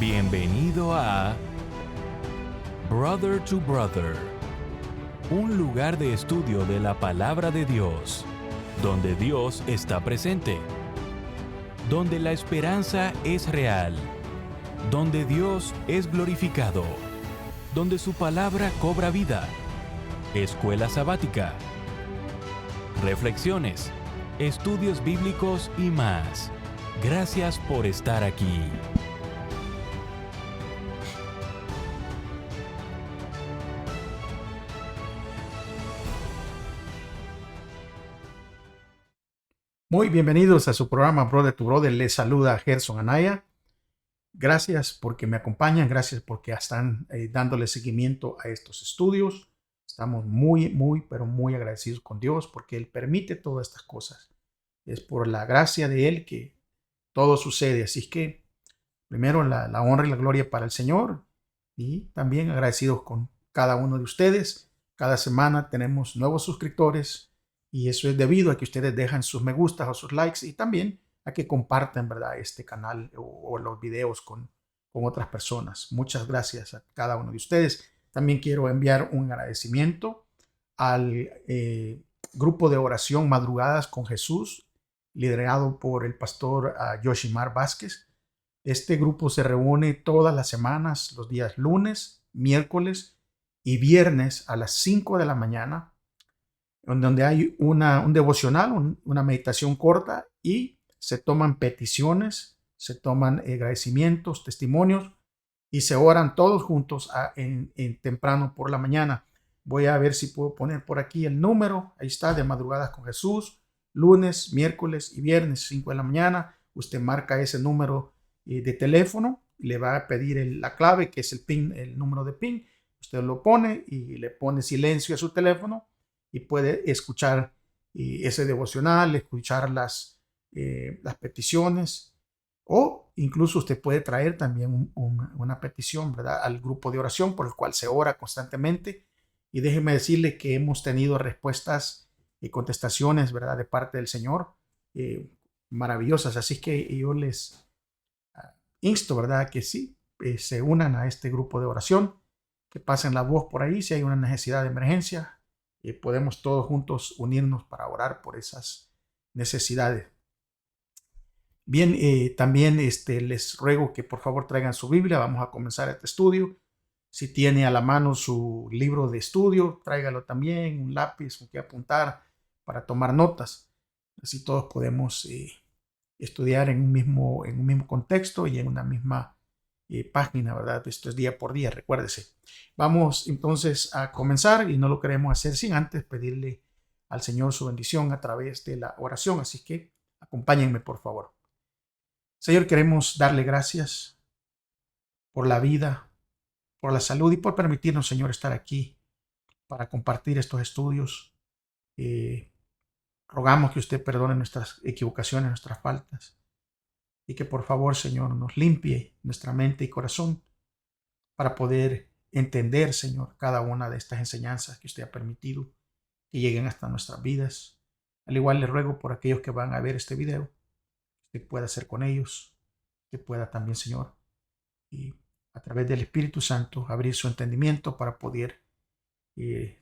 Bienvenido a Brother to Brother, un lugar de estudio de la palabra de Dios, donde Dios está presente, donde la esperanza es real, donde Dios es glorificado, donde su palabra cobra vida. Escuela sabática, reflexiones, estudios bíblicos y más. Gracias por estar aquí. Muy bienvenidos a su programa Brother to Brother. Les saluda Gerson Anaya. Gracias porque me acompañan, gracias porque están dándole seguimiento a estos estudios. Estamos pero muy agradecidos con Dios porque Él permite todas estas cosas. Es por la gracia de Él que todo sucede. Así que primero la honra y la gloria para el Señor y también agradecidos con cada uno de ustedes. Cada semana tenemos nuevos suscriptores. Y eso es debido a que ustedes dejan sus me gustas o sus likes y también a que comparten, ¿verdad?, este canal o los videos con otras personas. Muchas gracias a cada uno de ustedes. También quiero enviar un agradecimiento al grupo de oración Madrugadas con Jesús, liderado por el pastor Yoshimar Vázquez. Este grupo se reúne todas las semanas, los días lunes, miércoles y viernes a las 5 de la mañana, donde hay un devocional, una meditación corta y se toman peticiones, se toman agradecimientos, testimonios y se oran todos juntos en temprano por la mañana. Voy a ver si puedo poner por aquí el número. Ahí está, de Madrugadas con Jesús, lunes, miércoles y viernes, 5 de la mañana. Usted marca ese número de teléfono y le va a pedir la clave, que es el PIN, el número de PIN. Usted lo pone y le pone silencio a su teléfono y puede escuchar ese devocional, escuchar las peticiones, o incluso usted puede traer también una petición, ¿verdad?, al grupo de oración por el cual se ora constantemente. Y déjeme decirle que hemos tenido respuestas y contestaciones, ¿verdad?, de parte del Señor, maravillosas. Así que yo les insto, ¿verdad?, que sí, se unan a este grupo de oración, que pasen la voz por ahí si hay una necesidad de emergencia. Podemos todos juntos unirnos para orar por esas necesidades. Bien, también les ruego que por favor traigan su Biblia. Vamos a comenzar este estudio. Si tiene a la mano su libro de estudio, tráigalo también, un lápiz con que apuntar para tomar notas. Así todos podemos estudiar en un mismo contexto y en una misma página, ¿verdad? Esto es día por día, recuérdese. Vamos entonces a comenzar y no lo queremos hacer sin antes pedirle al Señor su bendición a través de la oración. Así que acompáñenme, por favor. Señor, queremos darle gracias por la vida, por la salud y por permitirnos, Señor, estar aquí para compartir estos estudios. Rogamos que usted perdone nuestras equivocaciones, nuestras faltas, y que por favor, Señor, nos limpie nuestra mente y corazón para poder entender, Señor, cada una de estas enseñanzas que usted ha permitido que lleguen hasta nuestras vidas. Al igual le ruego por aquellos que van a ver este video, que pueda hacer con ellos, que pueda también, Señor, y a través del Espíritu Santo abrir su entendimiento para poder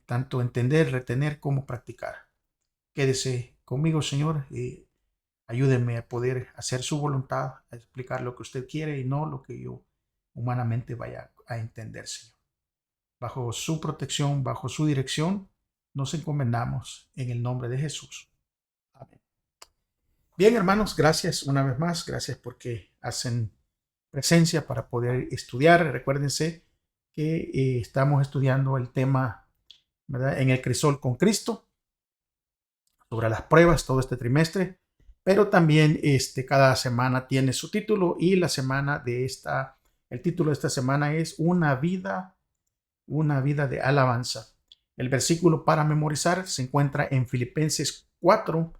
tanto entender, retener como practicar. Quédese conmigo, Señor, y ayúdeme a poder hacer su voluntad, a explicar lo que usted quiere y no lo que yo humanamente vaya a entender, Señor. Bajo su protección, bajo su dirección, nos encomendamos en el nombre de Jesús. Amén. Bien, hermanos, gracias una vez más. Gracias porque hacen presencia para poder estudiar. Recuérdense que estamos estudiando el tema, ¿verdad?, en el crisol con Cristo, sobre las pruebas todo este trimestre. Pero también cada semana tiene su título y el título de esta semana es una vida de alabanza. El versículo para memorizar se encuentra en Filipenses 4,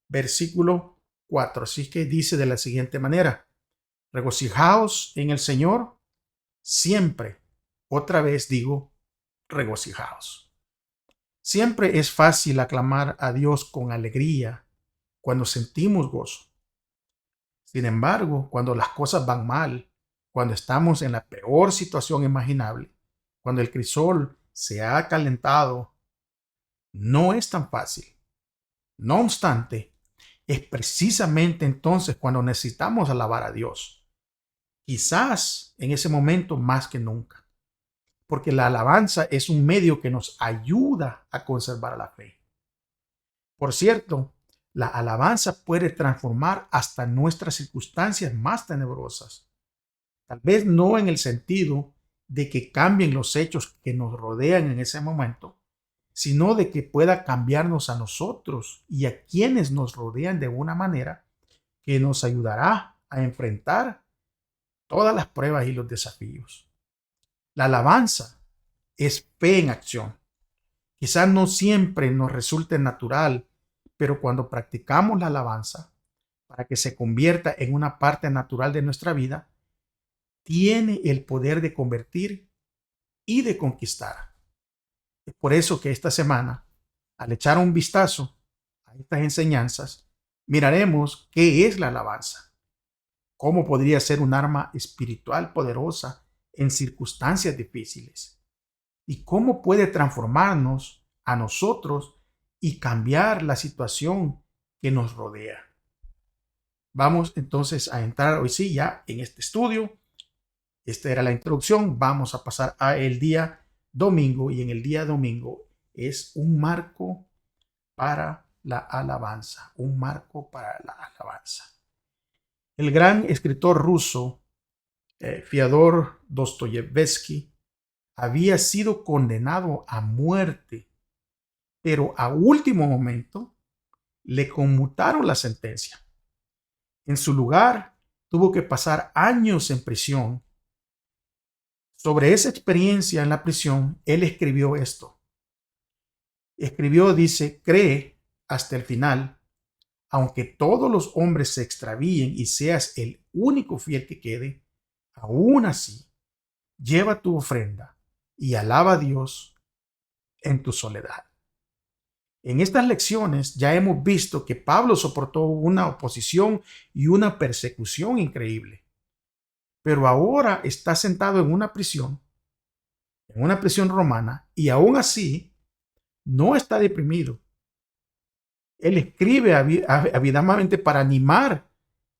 versículo 4. Así que dice de la siguiente manera: regocijaos en el Señor siempre. Otra vez digo, regocijaos. Siempre es fácil aclamar a Dios con alegría cuando sentimos gozo. Sin embargo, cuando las cosas van mal cuando estamos en la peor situación imaginable, cuando el crisol se ha calentado, no es tan fácil. No obstante, es precisamente entonces cuando necesitamos alabar a Dios. Quizás en ese momento más que nunca, porque la alabanza es un medio que nos ayuda a conservar la fe. Por cierto, la alabanza puede transformar hasta nuestras circunstancias más tenebrosas. Tal vez no en el sentido de que cambien los hechos que nos rodean en ese momento, sino de que pueda cambiarnos a nosotros y a quienes nos rodean de una manera que nos ayudará a enfrentar todas las pruebas y los desafíos. La alabanza es fe en acción. Quizás no siempre nos resulte natural, pero cuando practicamos la alabanza para que se convierta en una parte natural de nuestra vida, tiene el poder de convertir y de conquistar. Es por eso que esta semana, al echar un vistazo a estas enseñanzas, miraremos qué es la alabanza, cómo podría ser un arma espiritual poderosa en circunstancias difíciles y cómo puede transformarnos a nosotros y cambiar la situación que nos rodea. Vamos entonces a entrar hoy sí ya en este estudio. Esta era la introducción. Vamos a pasar a el día domingo, y en el día domingo es un marco para la alabanza, un marco para la alabanza. El gran escritor ruso Fyodor Dostoyevsky había sido condenado a muerte, pero a último momento le conmutaron la sentencia. En su lugar, tuvo que pasar años en prisión. Sobre esa experiencia en la prisión, él escribió esto. Dice, cree hasta el final, aunque todos los hombres se extravíen y seas el único fiel que quede, aún así, lleva tu ofrenda y alaba a Dios en tu soledad. En estas lecciones ya hemos visto que Pablo soportó una oposición y una persecución increíble, pero ahora está sentado en una prisión romana, y aún así no está deprimido. Él escribe avidamente para animar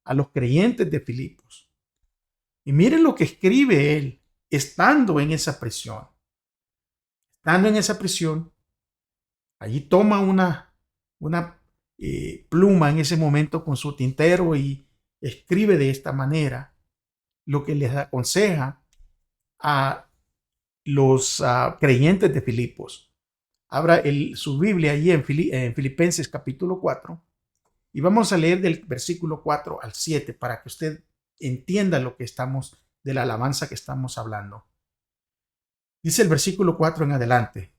a los creyentes de Filipos. Y miren lo que escribe él estando en esa prisión. Estando en esa prisión, allí toma una pluma en ese momento con su tintero y escribe de esta manera lo que les aconseja a los creyentes de Filipos. Abra su Biblia allí en Filipenses capítulo 4 y vamos a leer del versículo 4 al 7 para que usted entienda lo que de la alabanza que estamos hablando. Dice el versículo 4 en adelante,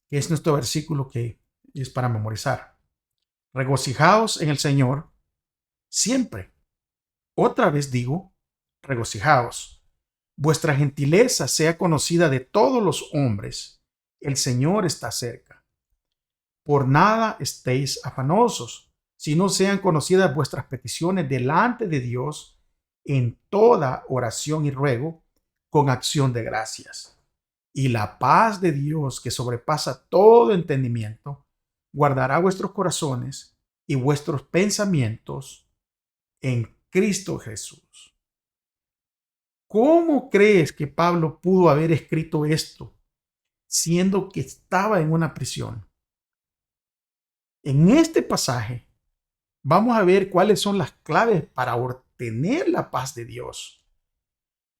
que es nuestro versículo que es para memorizar. Regocijaos en el Señor siempre. Otra vez digo, regocijaos. Vuestra gentileza sea conocida de todos los hombres. El Señor está cerca. Por nada estéis afanosos, sino sean conocidas vuestras peticiones delante de Dios en toda oración y ruego con acción de gracias. Y la paz de Dios, que sobrepasa todo entendimiento, guardará vuestros corazones y vuestros pensamientos en Cristo Jesús. ¿Cómo crees que Pablo pudo haber escrito esto, siendo que estaba en una prisión? En este pasaje vamos a ver cuáles son las claves para obtener la paz de Dios.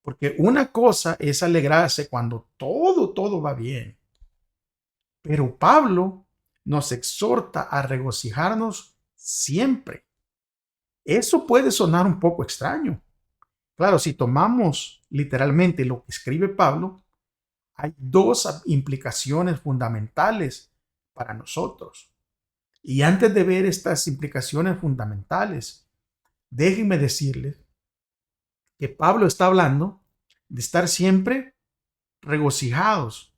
Porque una cosa es alegrarse cuando todo va bien. Pero Pablo nos exhorta a regocijarnos siempre. Eso puede sonar un poco extraño. Claro, si tomamos literalmente lo que escribe Pablo, hay dos implicaciones fundamentales para nosotros. Y antes de ver estas implicaciones fundamentales, déjenme decirles que Pablo está hablando de estar siempre regocijados.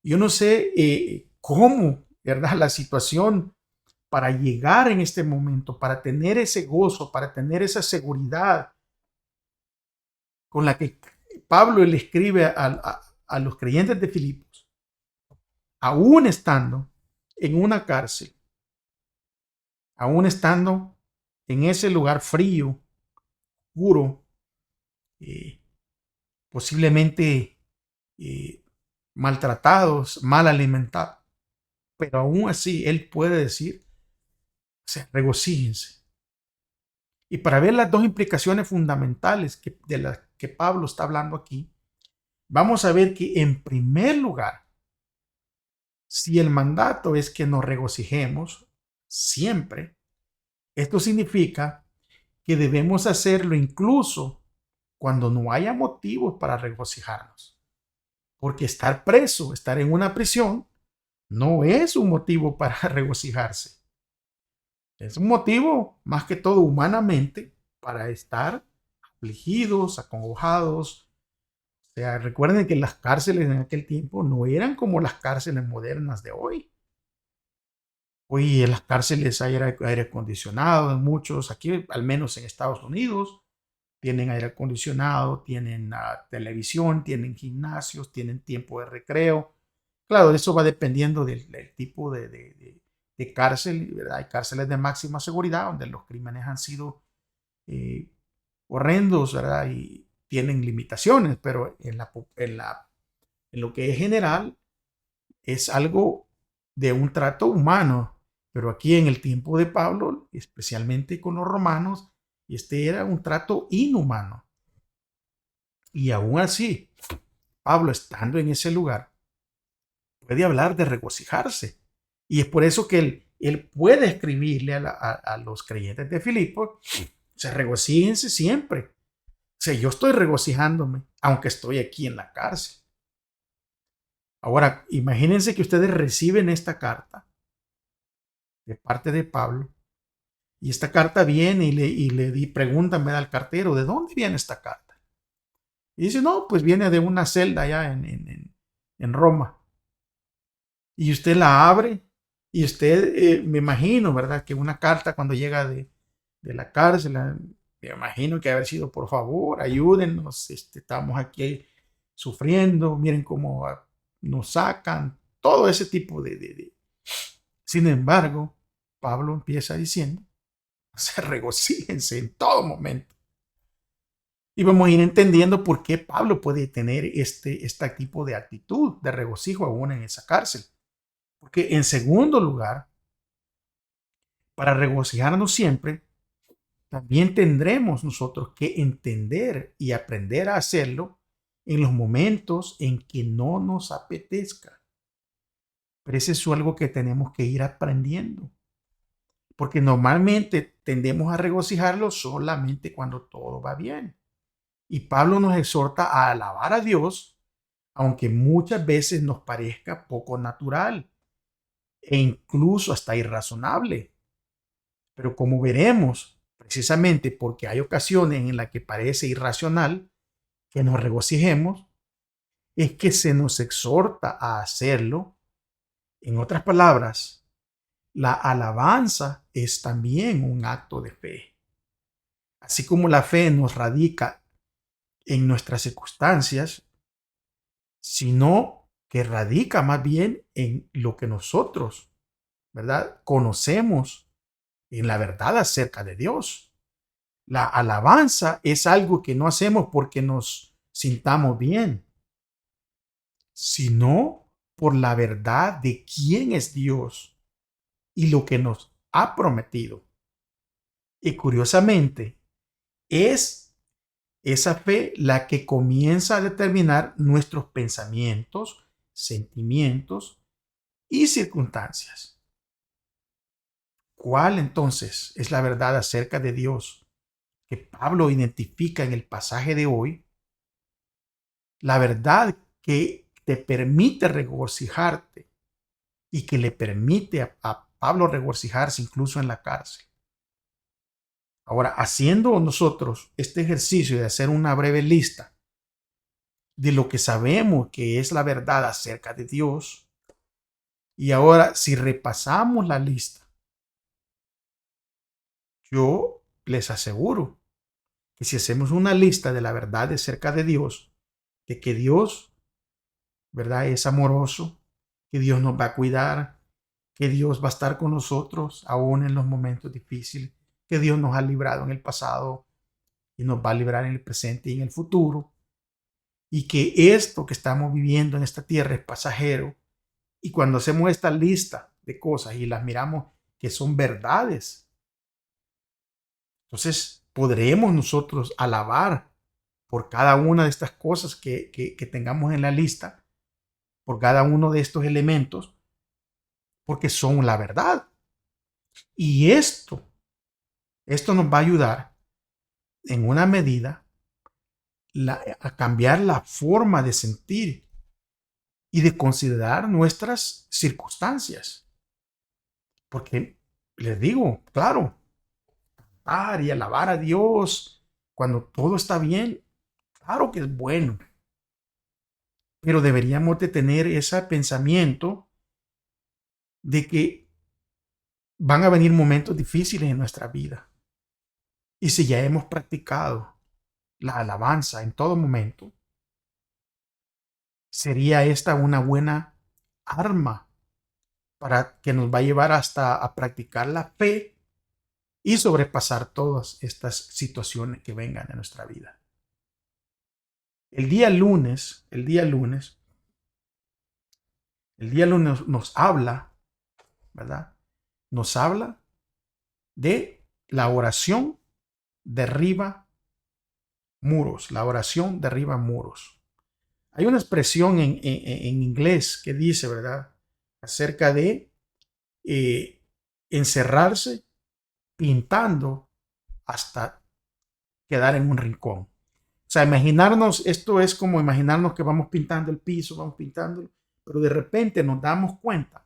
Yo no sé cómo, ¿verdad? La situación para llegar en este momento, para tener ese gozo, para tener esa seguridad, con la que Pablo le escribe a los creyentes de Filipos, aún estando en una cárcel, aún estando en ese lugar frío, oscuro, eh, posiblemente eh, maltratados, mal alimentados, pero aún así él puede decir, o sea, regocíjense. Y para ver las dos implicaciones fundamentales de las que Pablo está hablando aquí, vamos a ver que en primer lugar, si el mandato es que nos regocijemos siempre, esto significa que debemos hacerlo incluso cuando no haya motivos para regocijarnos. Porque estar preso, estar en una prisión, no es un motivo para regocijarse. Es un motivo, más que todo humanamente, para estar afligidos, acongojados. O sea, recuerden que las cárceles en aquel tiempo no eran como las cárceles modernas de hoy. Hoy en las cárceles hay aire acondicionado, en muchos, aquí al menos en Estados Unidos, tienen aire acondicionado, tienen televisión, tienen gimnasios, tienen tiempo de recreo. Claro, eso va dependiendo del tipo de cárcel, ¿verdad? Hay cárceles de máxima seguridad donde los crímenes han sido eh, horrendos, ¿verdad? Y tienen limitaciones, pero en lo que es general es algo de un trato humano. Pero aquí en el tiempo de Pablo, especialmente con los romanos, este era un trato inhumano. Y aún así, Pablo, estando en ese lugar, puede hablar de regocijarse. Y es por eso que él puede escribirle a los creyentes de Filipo, se regocíjense siempre. O sea, yo estoy regocijándome, aunque estoy aquí en la cárcel. Ahora, imagínense que ustedes reciben esta carta de parte de Pablo, y esta carta viene y preguntan al cartero, ¿de dónde viene esta carta? Y dice, no, pues viene de una celda allá en Roma. Y usted la abre y usted, me imagino, ¿verdad? Que una carta cuando llega de la cárcel, me imagino que haber sido, por favor, ayúdennos, estamos aquí sufriendo, miren cómo nos sacan, todo ese tipo de. Sin embargo, Pablo empieza diciendo, se regocíjense en todo momento. Y vamos a ir entendiendo por qué Pablo puede tener este tipo de actitud de regocijo aún en esa cárcel. Porque en segundo lugar, para regocijarnos siempre, también tendremos nosotros que entender y aprender a hacerlo en los momentos en que no nos apetezca. Pero eso es algo que tenemos que ir aprendiendo. Porque normalmente tendemos a regocijarlo solamente cuando todo va bien. Y Pablo nos exhorta a alabar a Dios, aunque muchas veces nos parezca poco natural e incluso hasta irrazonable. Pero como veremos, precisamente porque hay ocasiones en las que parece irracional que nos regocijemos, es que se nos exhorta a hacerlo. En otras palabras, la alabanza es también un acto de fe. Así como la fe nos radica en nuestras circunstancias, sino que radica más bien en lo que nosotros, ¿verdad? Conocemos en la verdad acerca de Dios. La alabanza es algo que no hacemos porque nos sintamos bien, sino por la verdad de quién es Dios y lo que nos ha prometido. Y curiosamente, es esa fe la que comienza a determinar nuestros pensamientos, sentimientos y circunstancias. ¿Cuál entonces es la verdad acerca de Dios que Pablo identifica en el pasaje de hoy? La verdad que te permite regocijarte y que le permite a Pablo regocijarse incluso en la cárcel. Ahora, haciendo nosotros este ejercicio de hacer una breve lista de lo que sabemos que es la verdad acerca de Dios, y ahora si repasamos la lista, yo les aseguro que si hacemos una lista de la verdad acerca de Dios, de que Dios, ¿verdad?, es amoroso, que Dios nos va a cuidar, que Dios va a estar con nosotros aún en los momentos difíciles, que Dios nos ha librado en el pasado y nos va a librar en el presente y en el futuro, y que esto que estamos viviendo en esta tierra es pasajero. Y cuando hacemos esta lista de cosas y las miramos que son verdades, entonces podremos nosotros alabar por cada una de estas cosas que tengamos en la lista, por cada uno de estos elementos, porque son la verdad. Y esto nos va a ayudar en una medida a cambiar la forma de sentir y de considerar nuestras circunstancias. Porque les digo, claro, cantar y alabar a Dios cuando todo está bien, claro que es bueno. Pero deberíamos de tener ese pensamiento de que van a venir momentos difíciles en nuestra vida. Y si ya hemos practicado la alabanza en todo momento, sería esta una buena arma para que nos va a llevar hasta a practicar la fe y sobrepasar todas estas situaciones que vengan en nuestra vida. El día lunes nos habla, ¿verdad? Nos habla de la oración derriba muros. La oración derriba muros. Hay una expresión en inglés que dice, ¿verdad?, acerca de encerrarse pintando hasta quedar en un rincón. O sea, imaginarnos, esto es como imaginarnos que vamos pintando el piso, vamos pintándolo, pero de repente nos damos cuenta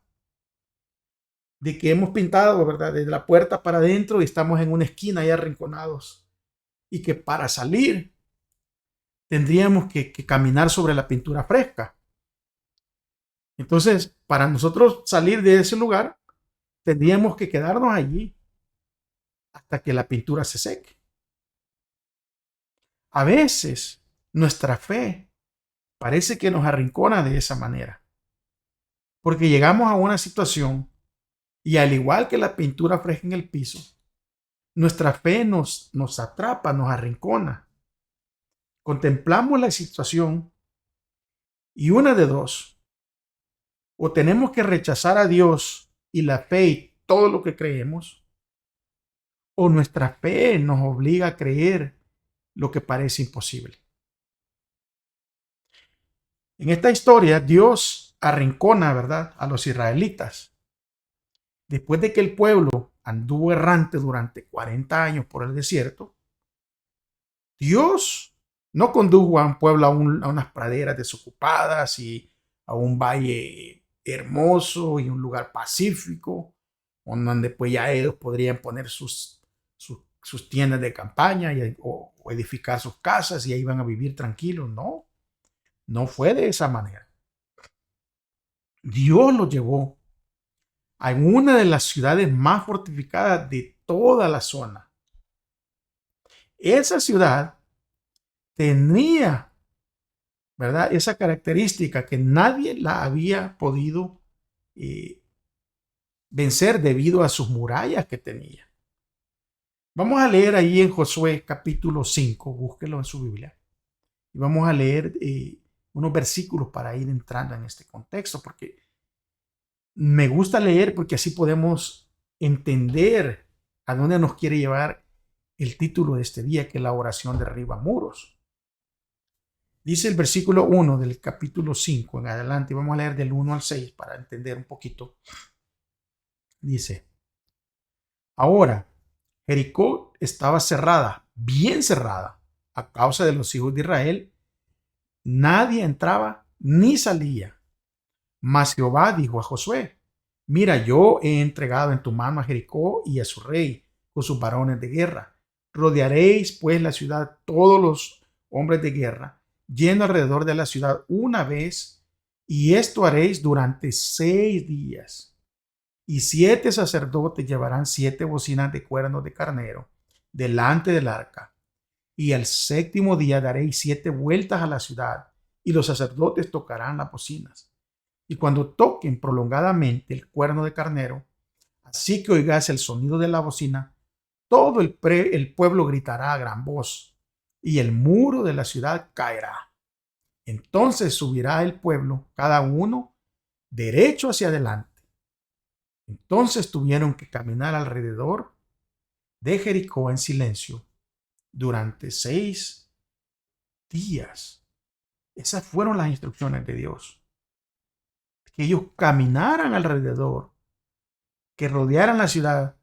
de que hemos pintado, ¿verdad?, desde la puerta para adentro y estamos en una esquina ya arrinconados, y que para salir tendríamos que caminar sobre la pintura fresca. Entonces, para nosotros salir de ese lugar, tendríamos que quedarnos allí hasta que la pintura se seque. A veces, nuestra fe parece que nos arrincona de esa manera, porque llegamos a una situación y al igual que la pintura fresca en el piso, nuestra fe nos atrapa, nos arrincona. Contemplamos la situación y una de dos: o tenemos que rechazar a Dios y la fe y todo lo que creemos, o nuestra fe nos obliga a creer lo que parece imposible. En esta historia, Dios arrincona, ¿verdad?, a los israelitas. Después de que el pueblo anduvo errante durante 40 años por el desierto, Dios no condujo a un pueblo a unas praderas desocupadas y a un valle hermoso y un lugar pacífico, donde pues ya ellos podrían poner sus tiendas de campaña o edificar sus casas y ahí van a vivir tranquilos. No, no fue de esa manera. Dios los llevó a una de las ciudades más fortificadas de toda la zona. Esa ciudad tenía, ¿verdad?, esa característica que nadie la había podido vencer debido a sus murallas que tenía. Vamos a leer ahí en Josué capítulo 5, búsquelo en su Biblia, y vamos a leer unos versículos para ir entrando en este contexto, porque me gusta leer porque así podemos entender a dónde nos quiere llevar el título de este día, que es la oración derriba muros. Dice el versículo 1 del capítulo 5 en adelante, vamos a leer del 1 al 6 para entender un poquito. Dice: ahora Jericó estaba cerrada, bien cerrada, a causa de los hijos de Israel. Nadie entraba ni salía. Mas Jehová dijo a Josué: mira, yo he entregado en tu mano a Jericó y a su rey con sus varones de guerra. Rodearéis pues la ciudad todos los hombres de guerra, yendo alrededor de la ciudad una vez, y esto haréis durante 6 días. Y 7 sacerdotes llevarán 7 bocinas de cuernos de carnero delante del arca, y al séptimo día daréis 7 vueltas a la ciudad, y los sacerdotes tocarán las bocinas. Y cuando toquen prolongadamente el cuerno de carnero, así que oigáis el sonido de la bocina, todo el pueblo gritará a gran voz, y el muro de la ciudad caerá. Entonces subirá el pueblo, cada uno derecho hacia adelante. Entonces tuvieron que caminar alrededor de Jericó en silencio durante 6 días. Esas fueron las instrucciones de Dios. Que ellos caminaran alrededor, que rodearan la ciudad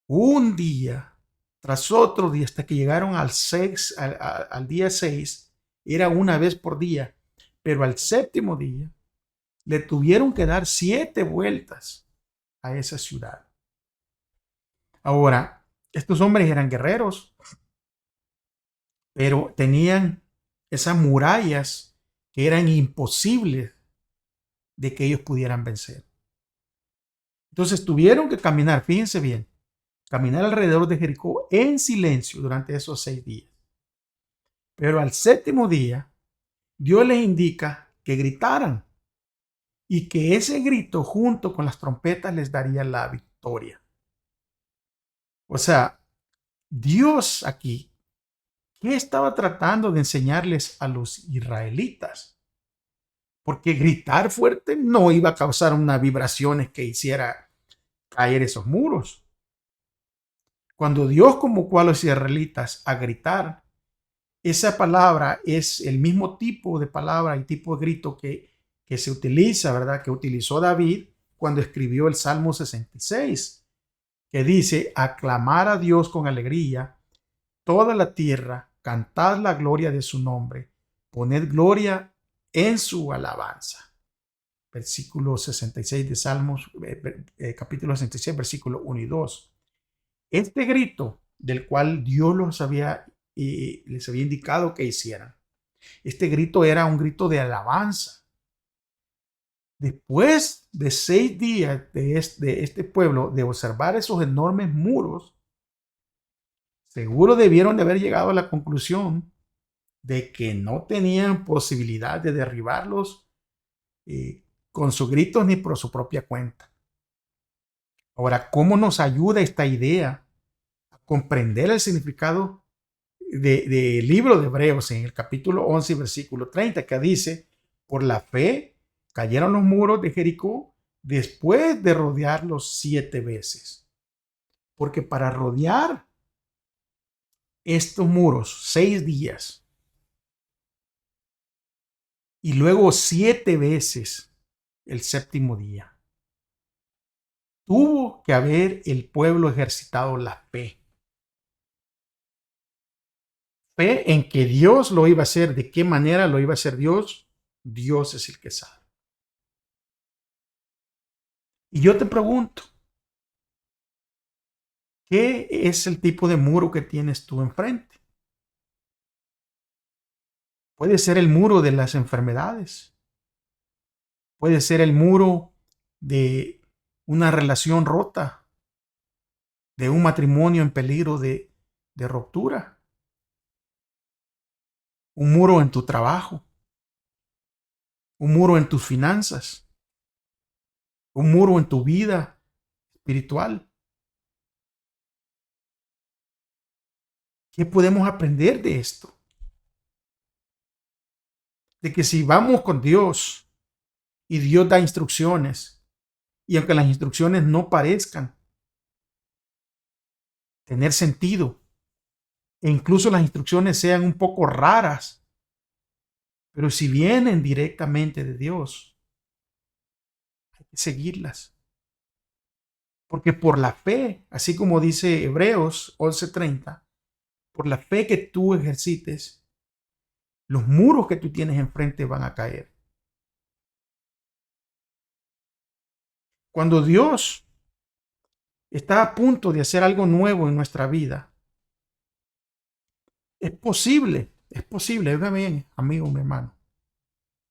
un día tras otro día hasta que llegaron al día 6. Era una vez por día, pero al séptimo día le tuvieron que dar 7 vueltas a esa ciudad. Ahora, estos hombres eran guerreros, pero tenían esas murallas que eran imposibles de que ellos pudieran vencer. Entonces tuvieron que caminar, fíjense bien, caminar alrededor de Jericó en silencio durante esos 6 días. Pero al séptimo día, Dios les indica que gritaran y que ese grito junto con las trompetas les daría la victoria. O sea, Dios aquí, ¿qué estaba tratando de enseñarles a los israelitas? Porque gritar fuerte no iba a causar unas vibraciones que hiciera caer esos muros. Cuando Dios convocó a los israelitas a gritar, esa palabra es el mismo tipo de palabra y tipo de grito que se utiliza, ¿verdad? Que utilizó David cuando escribió el Salmo 66, que dice: aclamar a Dios con alegría, toda la tierra, cantad la gloria de su nombre, poned gloria en su alabanza. Versículo 66 de Salmos, capítulo 66, versículo 1 y 2. Este grito del cual Dios les había indicado que hicieran, este grito era un grito de alabanza. Después de 6 días de este pueblo de observar esos enormes muros, seguro debieron de haber llegado a la conclusión de que no tenían posibilidad de derribarlos con sus gritos ni por su propia cuenta. Ahora, ¿cómo nos ayuda esta idea a comprender el significado del libro de Hebreos en el capítulo 11, versículo 30, que dice: por la fe cayeron los muros de Jericó después de rodearlos 7 veces? Porque para rodear estos muros 6 días y luego 7 veces el séptimo día, tuvo que haber el pueblo ejercitado la fe. Fe en que Dios lo iba a hacer. ¿De qué manera lo iba a hacer Dios? Dios es el que sabe. Y yo te pregunto, ¿qué es el tipo de muro que tienes tú enfrente? Puede ser el muro de las enfermedades. Puede ser el muro de una relación rota, de un matrimonio en peligro de ruptura. Un muro en tu trabajo. Un muro en tus finanzas. Un muro en tu vida espiritual. ¿Qué podemos aprender de esto? De que si vamos con Dios y Dios da instrucciones, y aunque las instrucciones no parezcan tener sentido, e incluso las instrucciones sean un poco raras, pero si vienen directamente de Dios, hay que seguirlas. Porque por la fe, así como dice Hebreos 11:30, por la fe que tú ejercites, los muros que tú tienes enfrente van a caer. Cuando Dios está a punto de hacer algo nuevo en nuestra vida, es posible, oiga bien, amigo, mi hermano,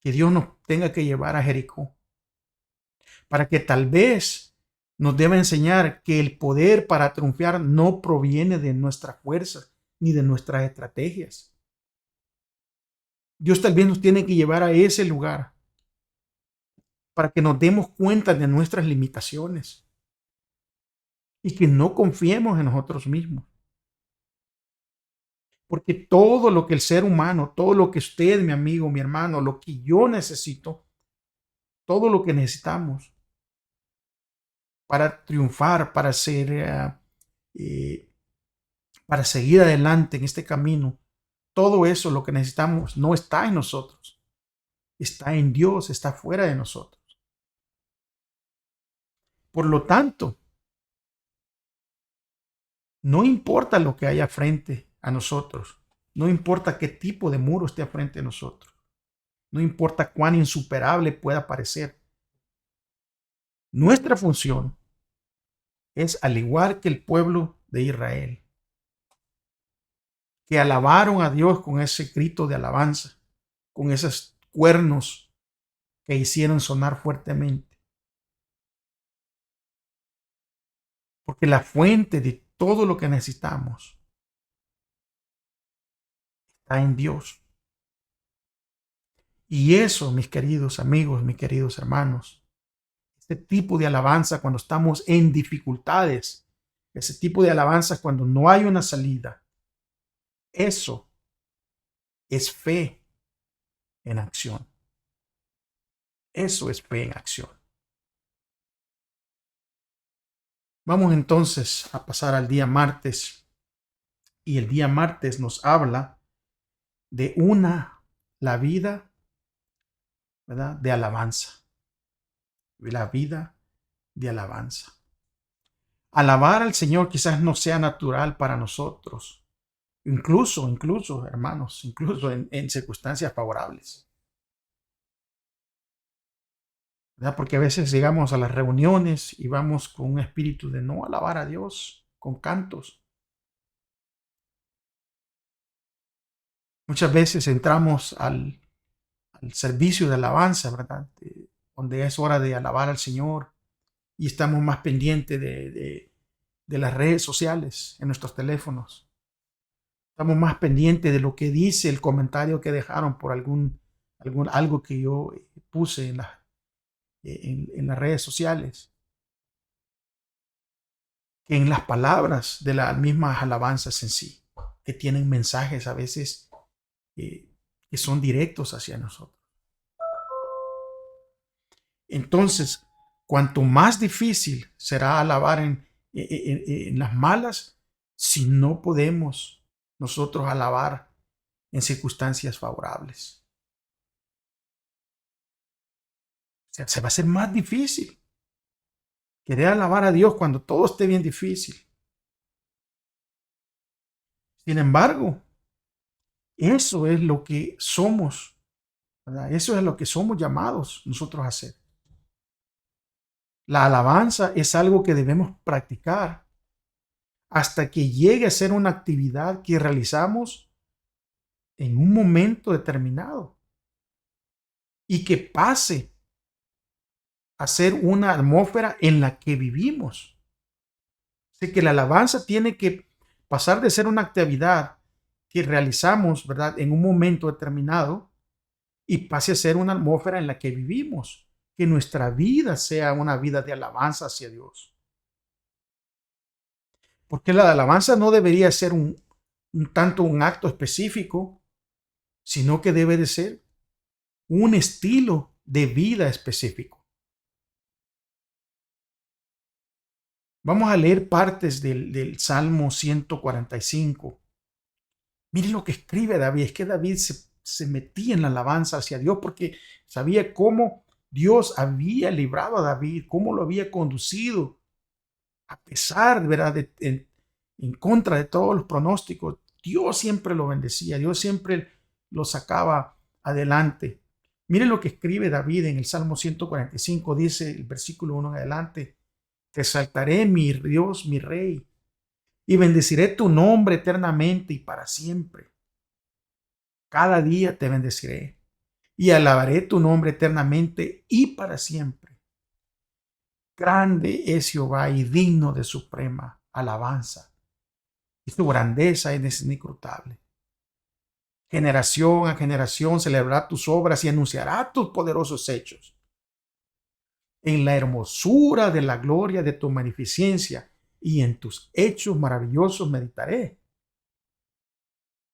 que Dios nos tenga que llevar a Jericó, para que tal vez nos deba enseñar que el poder para triunfar no proviene de nuestra fuerza ni de nuestras estrategias. Dios tal vez nos tiene que llevar a ese lugar para que nos demos cuenta de nuestras limitaciones y que no confiemos en nosotros mismos. Porque todo lo que el ser humano, todo lo que usted, mi amigo, mi hermano, lo que yo necesito, todo lo que necesitamos para triunfar, para seguir adelante en este camino, todo eso lo que necesitamos no está en nosotros, está en Dios, está fuera de nosotros. Por lo tanto, no importa lo que haya frente a nosotros, no importa qué tipo de muro esté frente a nosotros, no importa cuán insuperable pueda parecer. Nuestra función es, al igual que el pueblo de Israel, que alabaron a Dios con ese grito de alabanza, con esos cuernos que hicieron sonar fuertemente. Porque la fuente de todo lo que necesitamos está en Dios. Y eso, mis queridos amigos, mis queridos hermanos, este tipo de alabanza cuando estamos en dificultades, ese tipo de alabanza cuando no hay una salida, eso es fe en acción. Eso es fe en acción. Vamos entonces a pasar al día martes. Y el día martes nos habla de la vida, ¿verdad?, de alabanza. La vida de alabanza. Alabar al Señor quizás no sea natural para nosotros. Incluso, hermanos, incluso en circunstancias favorables. ¿Verdad? Porque a veces llegamos a las reuniones y vamos con un espíritu de no alabar a Dios, con cantos. Muchas veces entramos al servicio de alabanza, ¿verdad? Donde es hora de alabar al Señor y estamos más pendientes de las redes sociales en nuestros teléfonos. Estamos más pendientes de lo que dice el comentario que dejaron por algo que yo puse en las redes sociales, que en las palabras de las mismas alabanzas en sí, que tienen mensajes a veces que son directos hacia nosotros. Entonces, cuanto más difícil será alabar en las malas, si no podemos nosotros alabar en circunstancias favorables. O sea, se va a hacer más difícil querer alabar a Dios cuando todo esté bien difícil. Sin embargo, eso es lo que somos, ¿verdad? Eso es lo que somos llamados nosotros a hacer. La alabanza es algo que debemos practicar hasta que llegue a ser una actividad que realizamos en un momento determinado y que pase a ser una atmósfera en la que vivimos. Así que la alabanza tiene que pasar de ser una actividad que realizamos, ¿verdad?, en un momento determinado y pase a ser una atmósfera en la que vivimos. Que nuestra vida sea una vida de alabanza hacia Dios. Porque la alabanza no debería ser tanto un acto específico, sino que debe de ser un estilo de vida específico. Vamos a leer partes del Salmo 145. Miren lo que escribe David. Es que David se metía en la alabanza hacia Dios porque sabía cómo Dios había librado a David, cómo lo había conducido, a pesar, ¿verdad?, en contra de todos los pronósticos. Dios siempre lo bendecía, Dios siempre lo sacaba adelante. Miren lo que escribe David en el Salmo 145, dice el versículo 1 en adelante: te exaltaré, mi Dios, mi Rey, y bendeciré tu nombre eternamente y para siempre. Cada día te bendeciré y alabaré tu nombre eternamente y para siempre. Grande es Jehová y digno de suprema alabanza. y su grandeza es inescrutable. Generación a generación celebrará tus obras y anunciará tus poderosos hechos. En la hermosura de la gloria de tu magnificencia y en tus hechos maravillosos meditaré.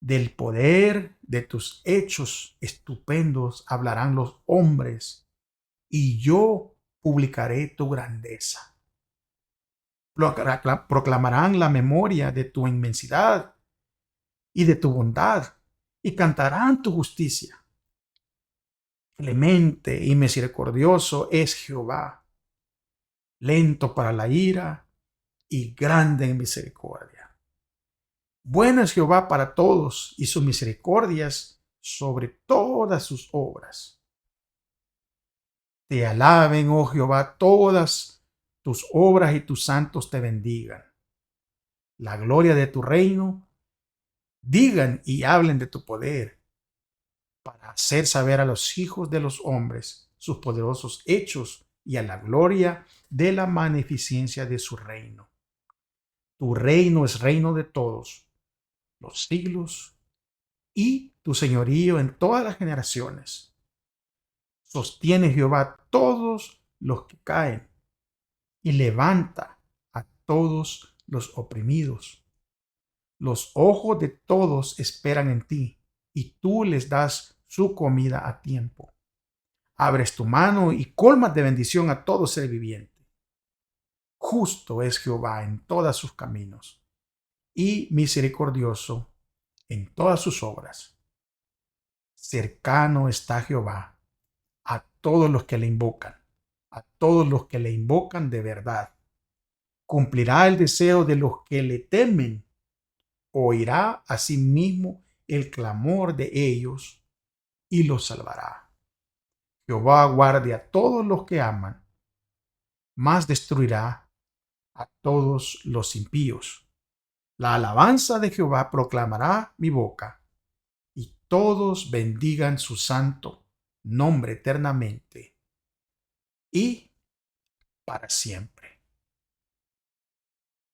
Del poder de tus hechos estupendos hablarán los hombres, y yo publicaré tu grandeza. Proclamarán la memoria de tu inmensidad y de tu bondad, y cantarán tu justicia. Clemente y misericordioso es Jehová, lento para la ira y grande en misericordia. Bueno es Jehová para todos, y sus misericordias sobre todas sus obras. Te alaben, oh Jehová, todas tus obras, y tus santos te bendigan. La gloria de tu reino, digan y hablen de tu poder, para hacer saber a los hijos de los hombres sus poderosos hechos y a la gloria de la magnificencia de su reino. Tu reino es reino de todos los siglos, y tu señorío en todas las generaciones. Sostiene Jehová todos los que caen, y levanta a todos los oprimidos. Los ojos de todos esperan en ti, y tú les das su comida a tiempo. Abres tu mano y colmas de bendición a todo ser viviente. Justo es Jehová en todos sus caminos, y misericordioso en todas sus obras. Cercano está Jehová a todos los que le invocan, a todos los que le invocan de verdad. Cumplirá el deseo de los que le temen, oirá asimismo el clamor de ellos y los salvará. Jehová guarde a todos los que aman, mas destruirá a todos los impíos. La alabanza de Jehová proclamará mi boca, y todos bendigan su santo nombre eternamente y para siempre.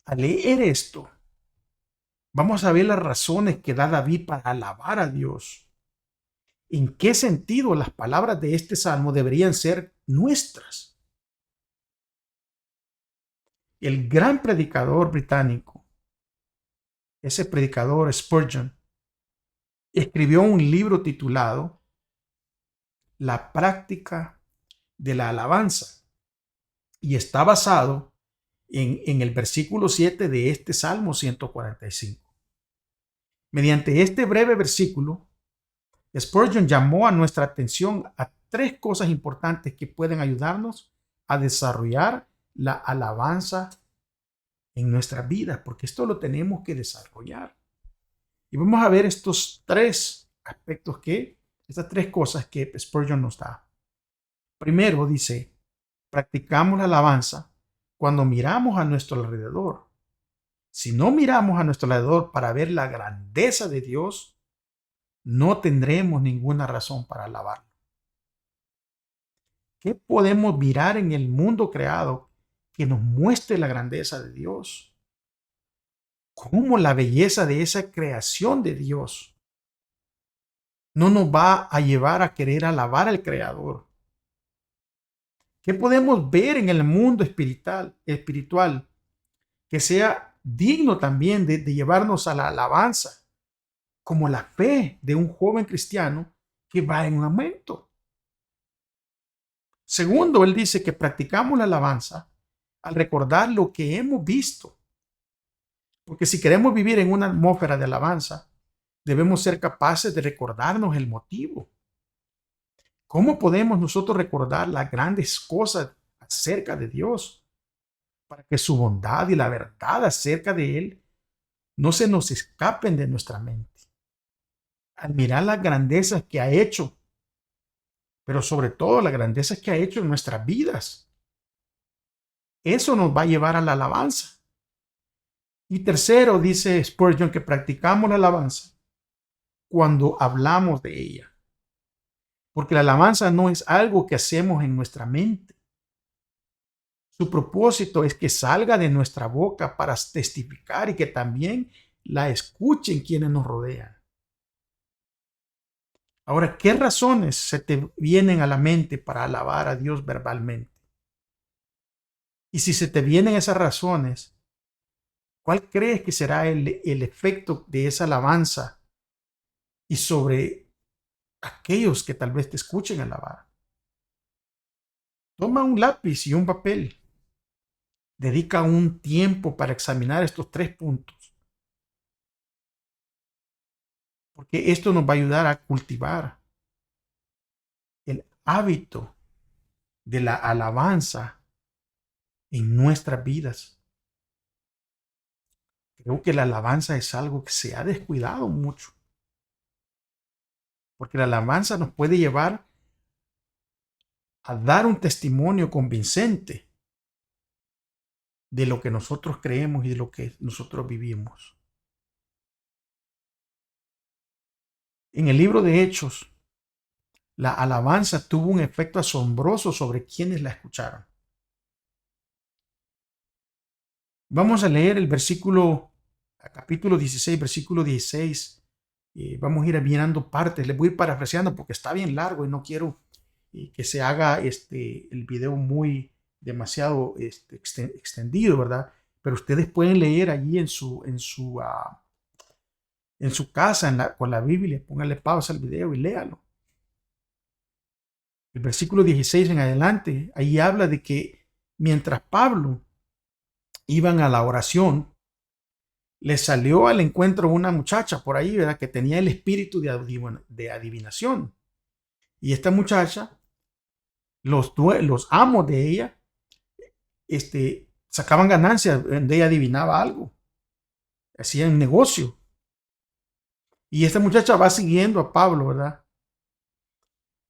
Al leer esto, vamos a ver las razones que da David para alabar a Dios. ¿En qué sentido las palabras de este salmo deberían ser nuestras? El gran predicador británico, ese predicador Spurgeon, escribió un libro titulado La práctica de la alabanza, y está basado en el versículo 7 de este Salmo 145. Mediante este breve versículo, Spurgeon llamó a nuestra atención a tres cosas importantes que pueden ayudarnos a desarrollar la alabanza en nuestra vida, porque esto lo tenemos que desarrollar. Y vamos a ver estos tres aspectos estas tres cosas que Spurgeon nos da. Primero dice, practicamos la alabanza cuando miramos a nuestro alrededor. Si no miramos a nuestro alrededor para ver la grandeza de Dios, no tendremos ninguna razón para alabarlo. ¿Qué podemos mirar en el mundo creado que nos muestre la grandeza de Dios? ¿Cómo la belleza de esa creación de Dios no nos va a llevar a querer alabar al Creador? ¿Qué podemos ver en el mundo espiritual que sea digno también de llevarnos a la alabanza, como la fe de un joven cristiano que va en un aumento? Segundo, él dice que practicamos la alabanza al recordar lo que hemos visto. Porque si queremos vivir en una atmósfera de alabanza, debemos ser capaces de recordarnos el motivo. ¿Cómo podemos nosotros recordar las grandes cosas acerca de Dios para que su bondad y la verdad acerca de Él no se nos escapen de nuestra mente? Al mirar las grandezas que ha hecho, pero sobre todo las grandezas que ha hecho en nuestras vidas, eso nos va a llevar a la alabanza. Y tercero, dice Spurgeon, que practicamos la alabanza cuando hablamos de ella. Porque la alabanza no es algo que hacemos en nuestra mente. Su propósito es que salga de nuestra boca para testificar y que también la escuchen quienes nos rodean. Ahora, ¿qué razones se te vienen a la mente para alabar a Dios verbalmente? Y si se te vienen esas razones, ¿cuál crees que será el efecto de esa alabanza y sobre aquellos que tal vez te escuchen alabar? Toma un lápiz y un papel. Dedica un tiempo para examinar estos 3 puntos, porque esto nos va a ayudar a cultivar el hábito de la alabanza en nuestras vidas. Creo que la alabanza es algo que se ha descuidado mucho, porque la alabanza nos puede llevar a dar un testimonio convincente de lo que nosotros creemos y de lo que nosotros vivimos. En el libro de Hechos, la alabanza tuvo un efecto asombroso sobre quienes la escucharon. Vamos a leer el capítulo 16, versículo 16. Vamos a ir mirando partes. Les voy a ir parafraseando porque está bien largo y no quiero que se haga el video muy demasiado extendido, ¿verdad? Pero ustedes pueden leer allí en su casa con la Biblia. Pónganle pausa al video y léalo. El versículo 16 en adelante, ahí habla de que mientras Pablo iban a la oración, le salió al encuentro una muchacha por ahí, ¿verdad? Que tenía el espíritu de adivinación. Y esta muchacha, los amos de ella, sacaban ganancias donde ella adivinaba algo. Hacían negocio. Y esta muchacha va siguiendo a Pablo, ¿verdad?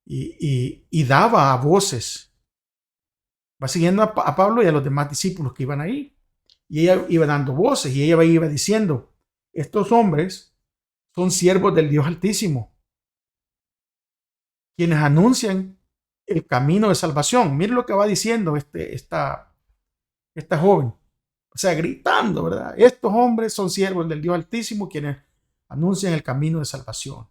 Y daba a voces. Va siguiendo a Pablo y a los demás discípulos que iban ahí. Y ella iba dando voces y ella iba diciendo, estos hombres son siervos del Dios Altísimo, quienes anuncian el camino de salvación. Miren lo que va diciendo esta joven. O sea, gritando, ¿verdad? Estos hombres son siervos del Dios Altísimo, quienes anuncian el camino de salvación.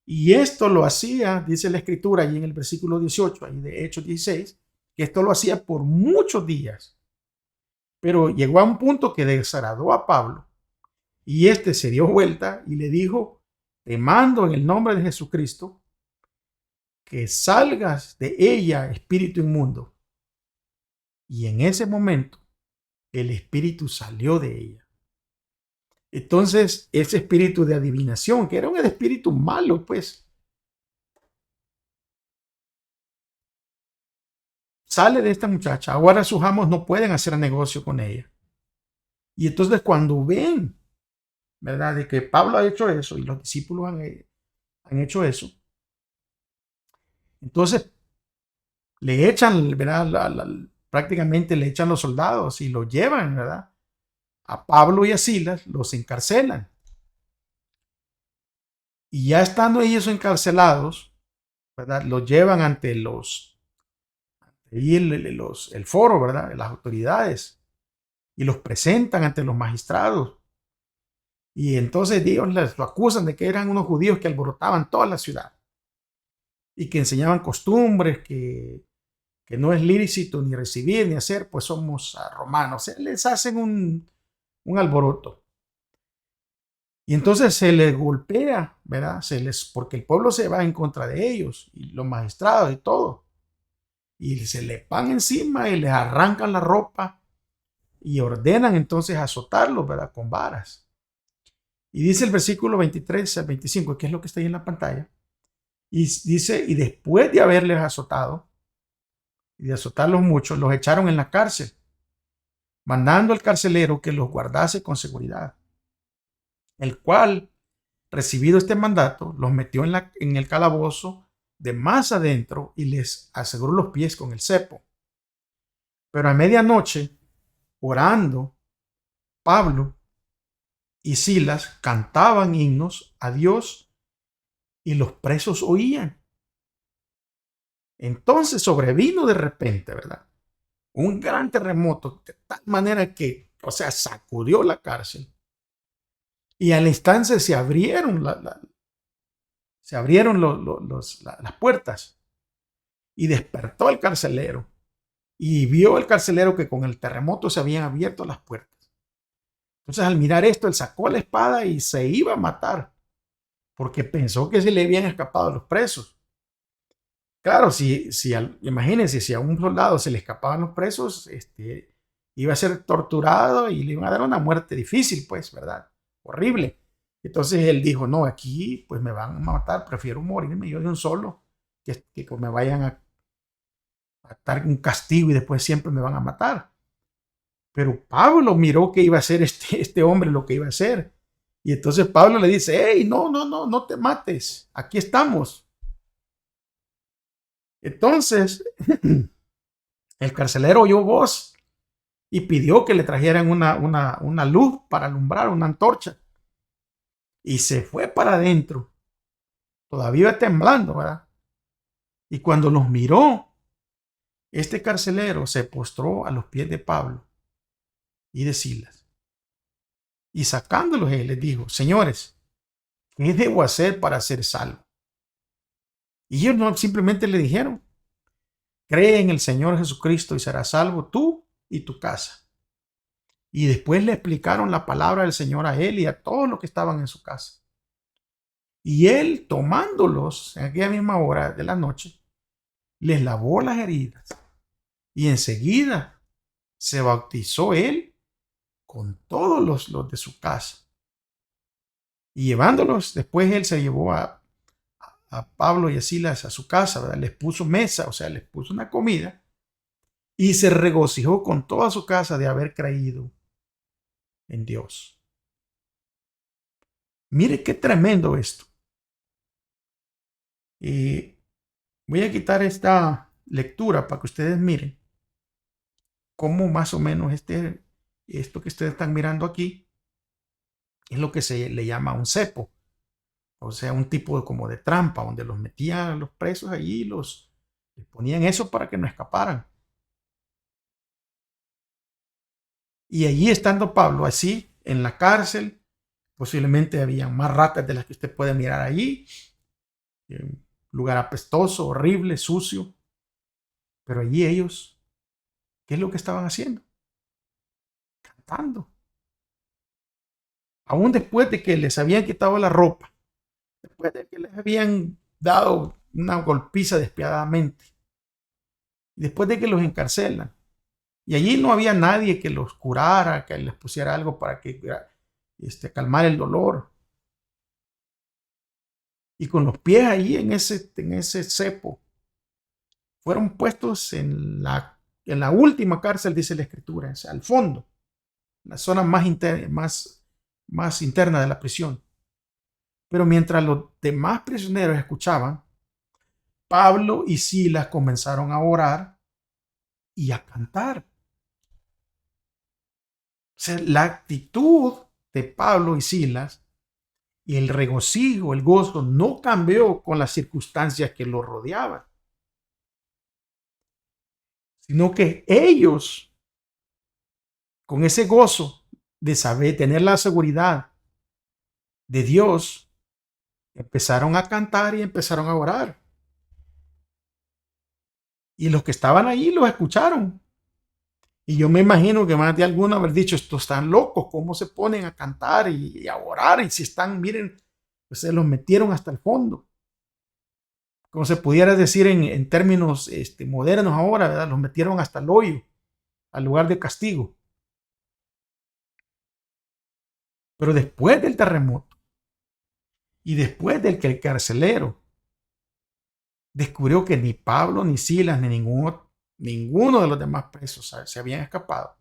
Y esto lo hacía, dice la escritura allí en el versículo 18, ahí de Hechos 16, que esto lo hacía por muchos días. Pero llegó a un punto que desagradó a Pablo y se dio vuelta y le dijo, te mando en el nombre de Jesucristo que salgas de ella, espíritu inmundo. Y en ese momento el espíritu salió de ella. Entonces ese espíritu de adivinación, que era un espíritu malo, pues, sale de esta muchacha. Ahora sus amos no pueden hacer negocio con ella. Y entonces cuando ven, ¿verdad?, de que Pablo ha hecho eso y los discípulos han hecho eso, entonces le echan, ¿verdad?, prácticamente le echan los soldados y lo llevan, ¿verdad?, a Pablo y a Silas, los encarcelan. Y ya estando ellos encarcelados, ¿verdad?, los llevan ante el foro, ¿verdad?, las autoridades, y los presentan ante los magistrados. Y entonces Dios lo acusan de que eran unos judíos que alborotaban toda la ciudad y que enseñaban costumbres que no es lícito ni recibir ni hacer, pues somos romanos. O sea, les hacen un alboroto. Y entonces se les golpea, ¿verdad? Porque el pueblo se va en contra de ellos y los magistrados y todo. Y se les van encima y les arrancan la ropa y ordenan entonces azotarlos, ¿verdad?, con varas. Y dice el versículo 23 al 25, que es lo que está ahí en la pantalla. Y dice, y después de haberles azotado, y de azotarlos mucho, los echaron en la cárcel, mandando al carcelero que los guardase con seguridad. El cual, recibido este mandato, los metió en el calabozo de más adentro y les aseguró los pies con el cepo. Pero a medianoche, orando, Pablo y Silas cantaban himnos a Dios y los presos oían. Entonces sobrevino de repente, ¿verdad?, un gran terremoto, de tal manera que, o sea, sacudió la cárcel. Y al instante se abrieron, se abrieron las puertas y despertó el carcelero. Y vio el carcelero que con el terremoto se habían abierto las puertas. Entonces, al mirar esto, él sacó la espada y se iba a matar, porque pensó que se le habían escapado los presos. Claro, imagínense, si a un soldado se le escapaban los presos, iba a ser torturado y le iban a dar una muerte difícil, pues, ¿verdad? Horrible. Entonces él dijo, no, aquí pues me van a matar, prefiero morirme yo de un solo, que me vayan a dar un castigo y después siempre me van a matar. Pero Pablo miró que iba a hacer este hombre, lo que iba a hacer. Y entonces Pablo le dice, hey, no, no, no, no te mates, aquí estamos. Entonces, el carcelero oyó voz y pidió que le trajeran una luz para alumbrar, una antorcha. Y se fue para adentro, todavía temblando, ¿verdad? Y cuando los miró, este carcelero se postró a los pies de Pablo y de Silas. Y sacándolos, él les dijo, señores, ¿qué debo hacer para ser salvo? Y ellos no simplemente le dijeron, cree en el Señor Jesucristo y serás salvo tú y tu casa. Y después le explicaron la palabra del Señor a él y a todos los que estaban en su casa. Y él, tomándolos en aquella misma hora de la noche, les lavó las heridas. Y enseguida se bautizó él con todos los de su casa. Y llevándolos, después él se llevó a Pablo y a Silas a su casa, ¿verdad? Les puso mesa, o sea, les puso una comida. Y se regocijó con toda su casa de haber creído en Dios. Mire qué tremendo esto. Y voy a quitar esta lectura para que ustedes miren cómo más o menos esto que ustedes están mirando aquí es lo que se le llama un cepo. O sea, un tipo como de trampa donde los metían a los presos allí y les ponían eso para que no escaparan. Y allí estando Pablo así en la cárcel, posiblemente había más ratas de las que usted puede mirar allí. Un lugar apestoso, horrible, sucio. Pero allí ellos, ¿qué es lo que estaban haciendo? Cantando. Aún después de que les habían quitado la ropa, después de que les habían dado una golpiza despiadadamente, después de que los encarcelan, y allí no había nadie que los curara, que les pusiera algo para que calmar el dolor. Y con los pies allí en ese cepo, fueron puestos en la última cárcel, dice la escritura, o sea, al fondo, la zona más interna de la prisión. Pero mientras los demás prisioneros escuchaban, Pablo y Silas comenzaron a orar y a cantar. O sea, la actitud de Pablo y Silas y el regocijo, el gozo, no cambió con las circunstancias que los rodeaban, sino que ellos, con ese gozo de saber, tener la seguridad de Dios, empezaron a cantar y empezaron a orar. Y los que estaban allí los escucharon. Y yo me imagino que más de alguno haber dicho, estos están locos, ¿cómo se ponen a cantar y a orar? Y si están, miren, pues se los metieron hasta el fondo. Como se pudiera decir en términos modernos ahora, ¿verdad? Los metieron hasta el hoyo, al lugar de castigo. Pero después del terremoto y después del que el carcelero descubrió que ni Pablo, ni Silas, ni ninguno de los demás presos se habían escapado.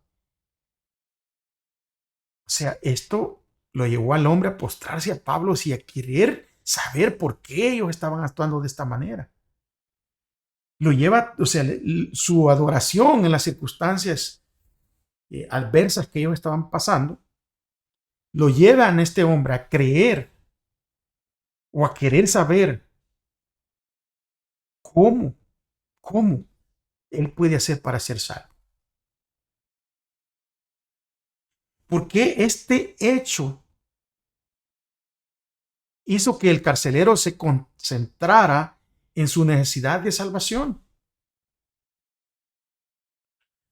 O sea, esto lo llevó al hombre a postrarse a Pablo y a querer saber por qué ellos estaban actuando de esta manera. Lo lleva, o sea, su adoración en las circunstancias adversas que ellos estaban pasando, lo llevan a este hombre a creer o a querer saber cómo él puede hacer para ser salvo. ¿Por qué este hecho hizo que el carcelero se concentrara en su necesidad de salvación.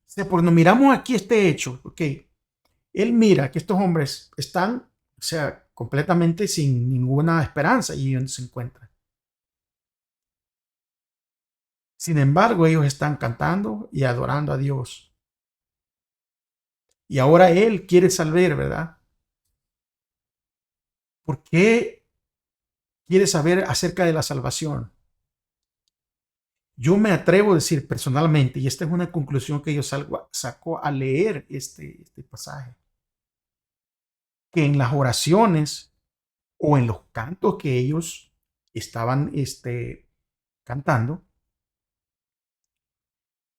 O sea, porque nos miramos aquí este hecho, ok, él mira que estos hombres están, o sea, completamente sin ninguna esperanza y donde se encuentran. Sin embargo, ellos están cantando y adorando a Dios. Y ahora él quiere saber, ¿verdad? ¿Por qué quiere saber acerca de la salvación? Yo me atrevo a decir personalmente, y esta es una conclusión que yo saco a leer este pasaje, que en las oraciones o en los cantos que ellos estaban cantando,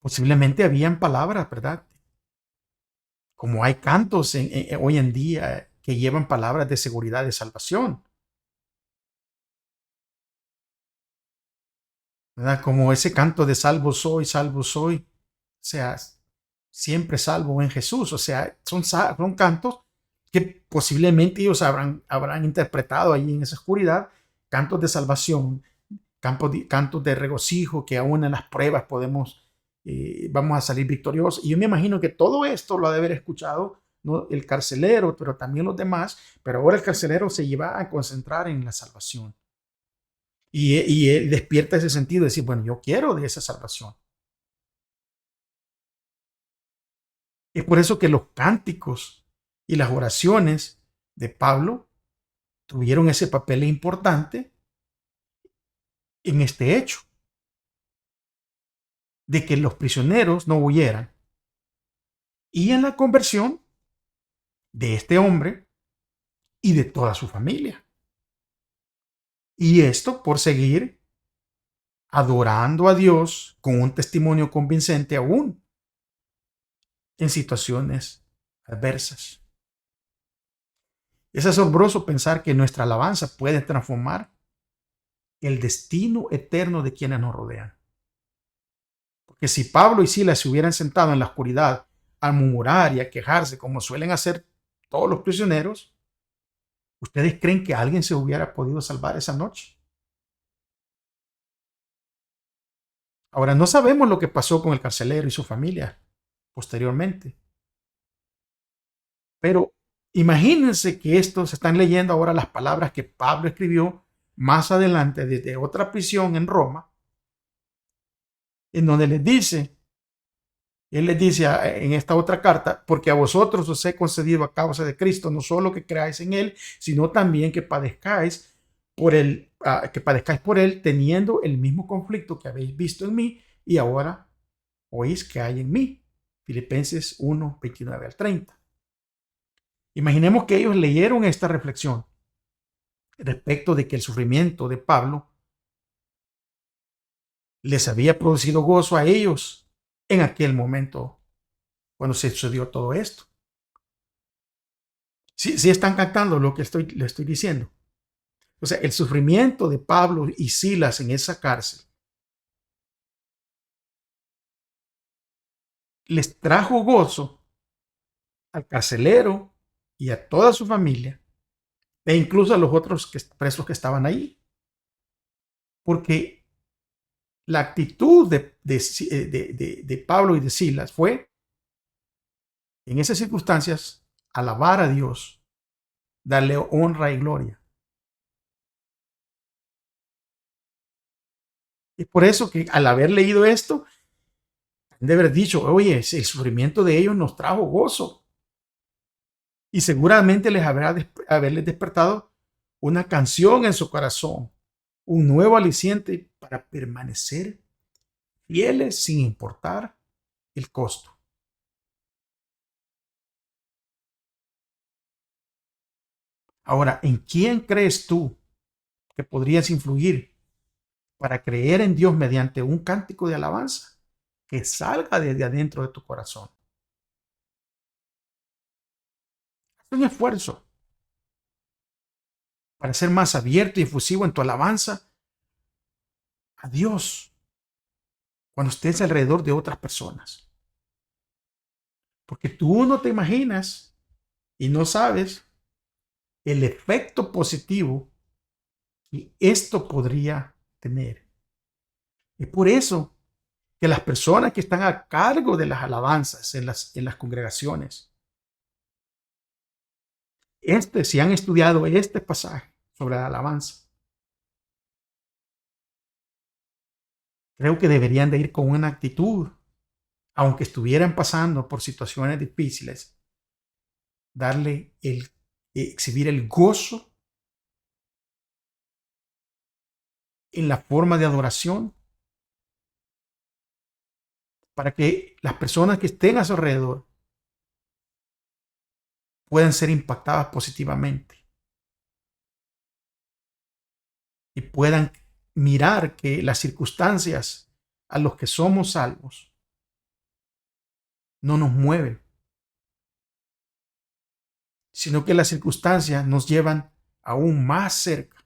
posiblemente habían palabras, ¿verdad? Como hay cantos hoy en día que llevan palabras de seguridad de salvación, ¿verdad? Como ese canto de salvo soy, o sea, siempre salvo en Jesús, o sea, son cantos que posiblemente ellos habrán interpretado ahí en esa oscuridad, cantos de salvación, cantos de regocijo, que aún en las pruebas vamos a salir victoriosos. Y yo me imagino que todo esto lo ha de haber escuchado, ¿no?, el carcelero, pero también los demás, pero ahora el carcelero se lleva a concentrar en la salvación. Y él despierta ese sentido de decir, bueno, yo quiero de esa salvación. Es por eso que los cánticos y las oraciones de Pablo tuvieron ese papel importante en este hecho, de que los prisioneros no huyeran. Y en la conversión de este hombre y de toda su familia. Y esto por seguir adorando a Dios con un testimonio convincente aún en situaciones adversas. Es asombroso pensar que nuestra alabanza puede transformar el destino eterno de quienes nos rodean. Porque si Pablo y Silas se hubieran sentado en la oscuridad a murmurar y a quejarse como suelen hacer todos los prisioneros, ¿ustedes creen que alguien se hubiera podido salvar esa noche? Ahora, no sabemos lo que pasó con el carcelero y su familia posteriormente, pero imagínense que estos están leyendo ahora las palabras que Pablo escribió más adelante desde otra prisión en Roma, en donde él les dice en esta otra carta, porque a vosotros os he concedido a causa de Cristo, no solo que creáis en Él, sino también que padezcáis por Él, teniendo el mismo conflicto que habéis visto en mí y ahora oís que hay en mí. Filipenses 1, 29 al 30. Imaginemos que ellos leyeron esta reflexión respecto de que el sufrimiento de Pablo les había producido gozo a ellos en aquel momento cuando se sucedió todo esto. Sí están captando lo que le estoy diciendo. O sea, el sufrimiento de Pablo y Silas en esa cárcel les trajo gozo al carcelero y a toda su familia, e incluso a los otros presos que estaban ahí. Porque la actitud de Pablo y de Silas fue, en esas circunstancias, alabar a Dios, darle honra y gloria. Y por eso que al haber leído esto, han de haber dicho, oye, el sufrimiento de ellos nos trajo gozo. Y seguramente haberles despertado una canción en su corazón, un nuevo aliciente para permanecer fieles sin importar el costo. Ahora, ¿en quién crees tú que podrías influir para creer en Dios mediante un cántico de alabanza que salga desde adentro de tu corazón? Haz un esfuerzo para ser más abierto y efusivo en tu alabanza a Dios cuando estés alrededor de otras personas. Porque tú no te imaginas y no sabes el efecto positivo que esto podría tener. Es por eso que las personas que están a cargo de las alabanzas en las congregaciones, si han estudiado este pasaje sobre la alabanza, creo que deberían de ir con una actitud, aunque estuvieran pasando por situaciones difíciles, exhibir el gozo en la forma de adoración para que las personas que estén a su alrededor puedan ser impactadas positivamente y puedan mirar que las circunstancias a los que somos salvos no nos mueven, sino que las circunstancias nos llevan aún más cerca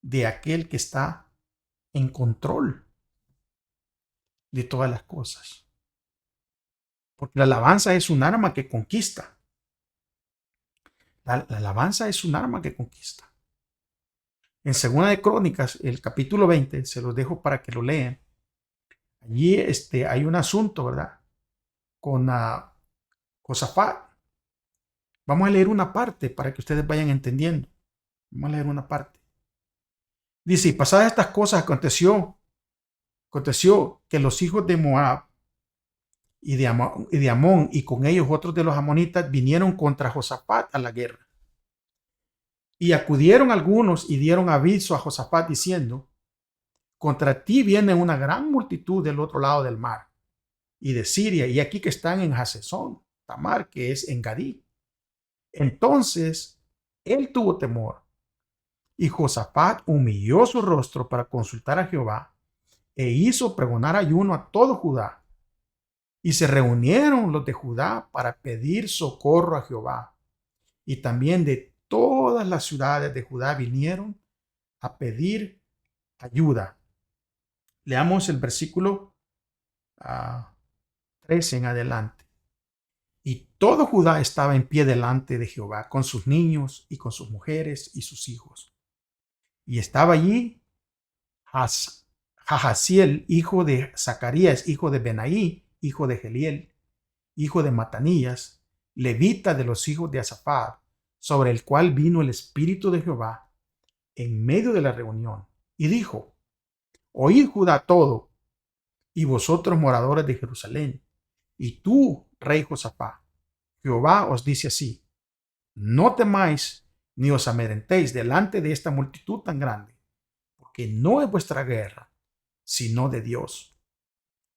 de aquel que está en control de todas las cosas. Porque la alabanza es un arma que conquista. La alabanza es un arma que conquista. En Segunda de Crónicas, el capítulo 20, se los dejo para que lo lean. Allí hay un asunto, ¿verdad? Con Josafat. Vamos a leer una parte para que ustedes vayan entendiendo. Vamos a leer una parte. Dice, y pasadas estas cosas aconteció que los hijos de Moab y de Amón y con ellos otros de los amonitas vinieron contra Josafat a la guerra. Y acudieron algunos y dieron aviso a Josafat diciendo, contra ti viene una gran multitud del otro lado del mar y de Siria, y aquí que están en Hasezón Tamar, que es en Gadí. Entonces él tuvo temor, y Josafat humilló su rostro para consultar a Jehová, e hizo pregonar ayuno a todo Judá. Y se reunieron los de Judá para pedir socorro a Jehová. Y también de todas las ciudades de Judá vinieron a pedir ayuda. Leamos el versículo 13 en adelante. Y todo Judá estaba en pie delante de Jehová, con sus niños y con sus mujeres y sus hijos. Y estaba allí Jahaziel, hijo de Zacarías, hijo de Benaí, hijo de Geliel, hijo de Matanías, levita de los hijos de Asaphat, sobre el cual vino el Espíritu de Jehová en medio de la reunión, y dijo, oíd Judá todo, y vosotros moradores de Jerusalén, y tú, rey Josafat, Jehová os dice así, no temáis ni os amedrentéis delante de esta multitud tan grande, porque no es vuestra guerra, sino de Dios.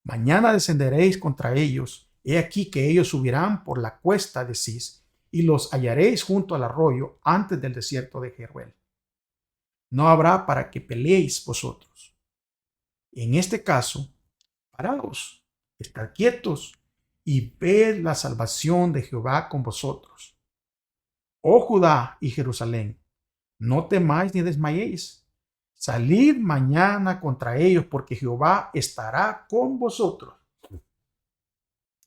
Mañana descenderéis contra ellos, he aquí que ellos subirán por la cuesta de Cis, y los hallaréis junto al arroyo antes del desierto de Jeruel. No habrá para que peleéis vosotros. En este caso, paraos, estad quietos, y ved la salvación de Jehová con vosotros. Oh Judá y Jerusalén, no temáis ni desmayéis. Salid mañana contra ellos, porque Jehová estará con vosotros.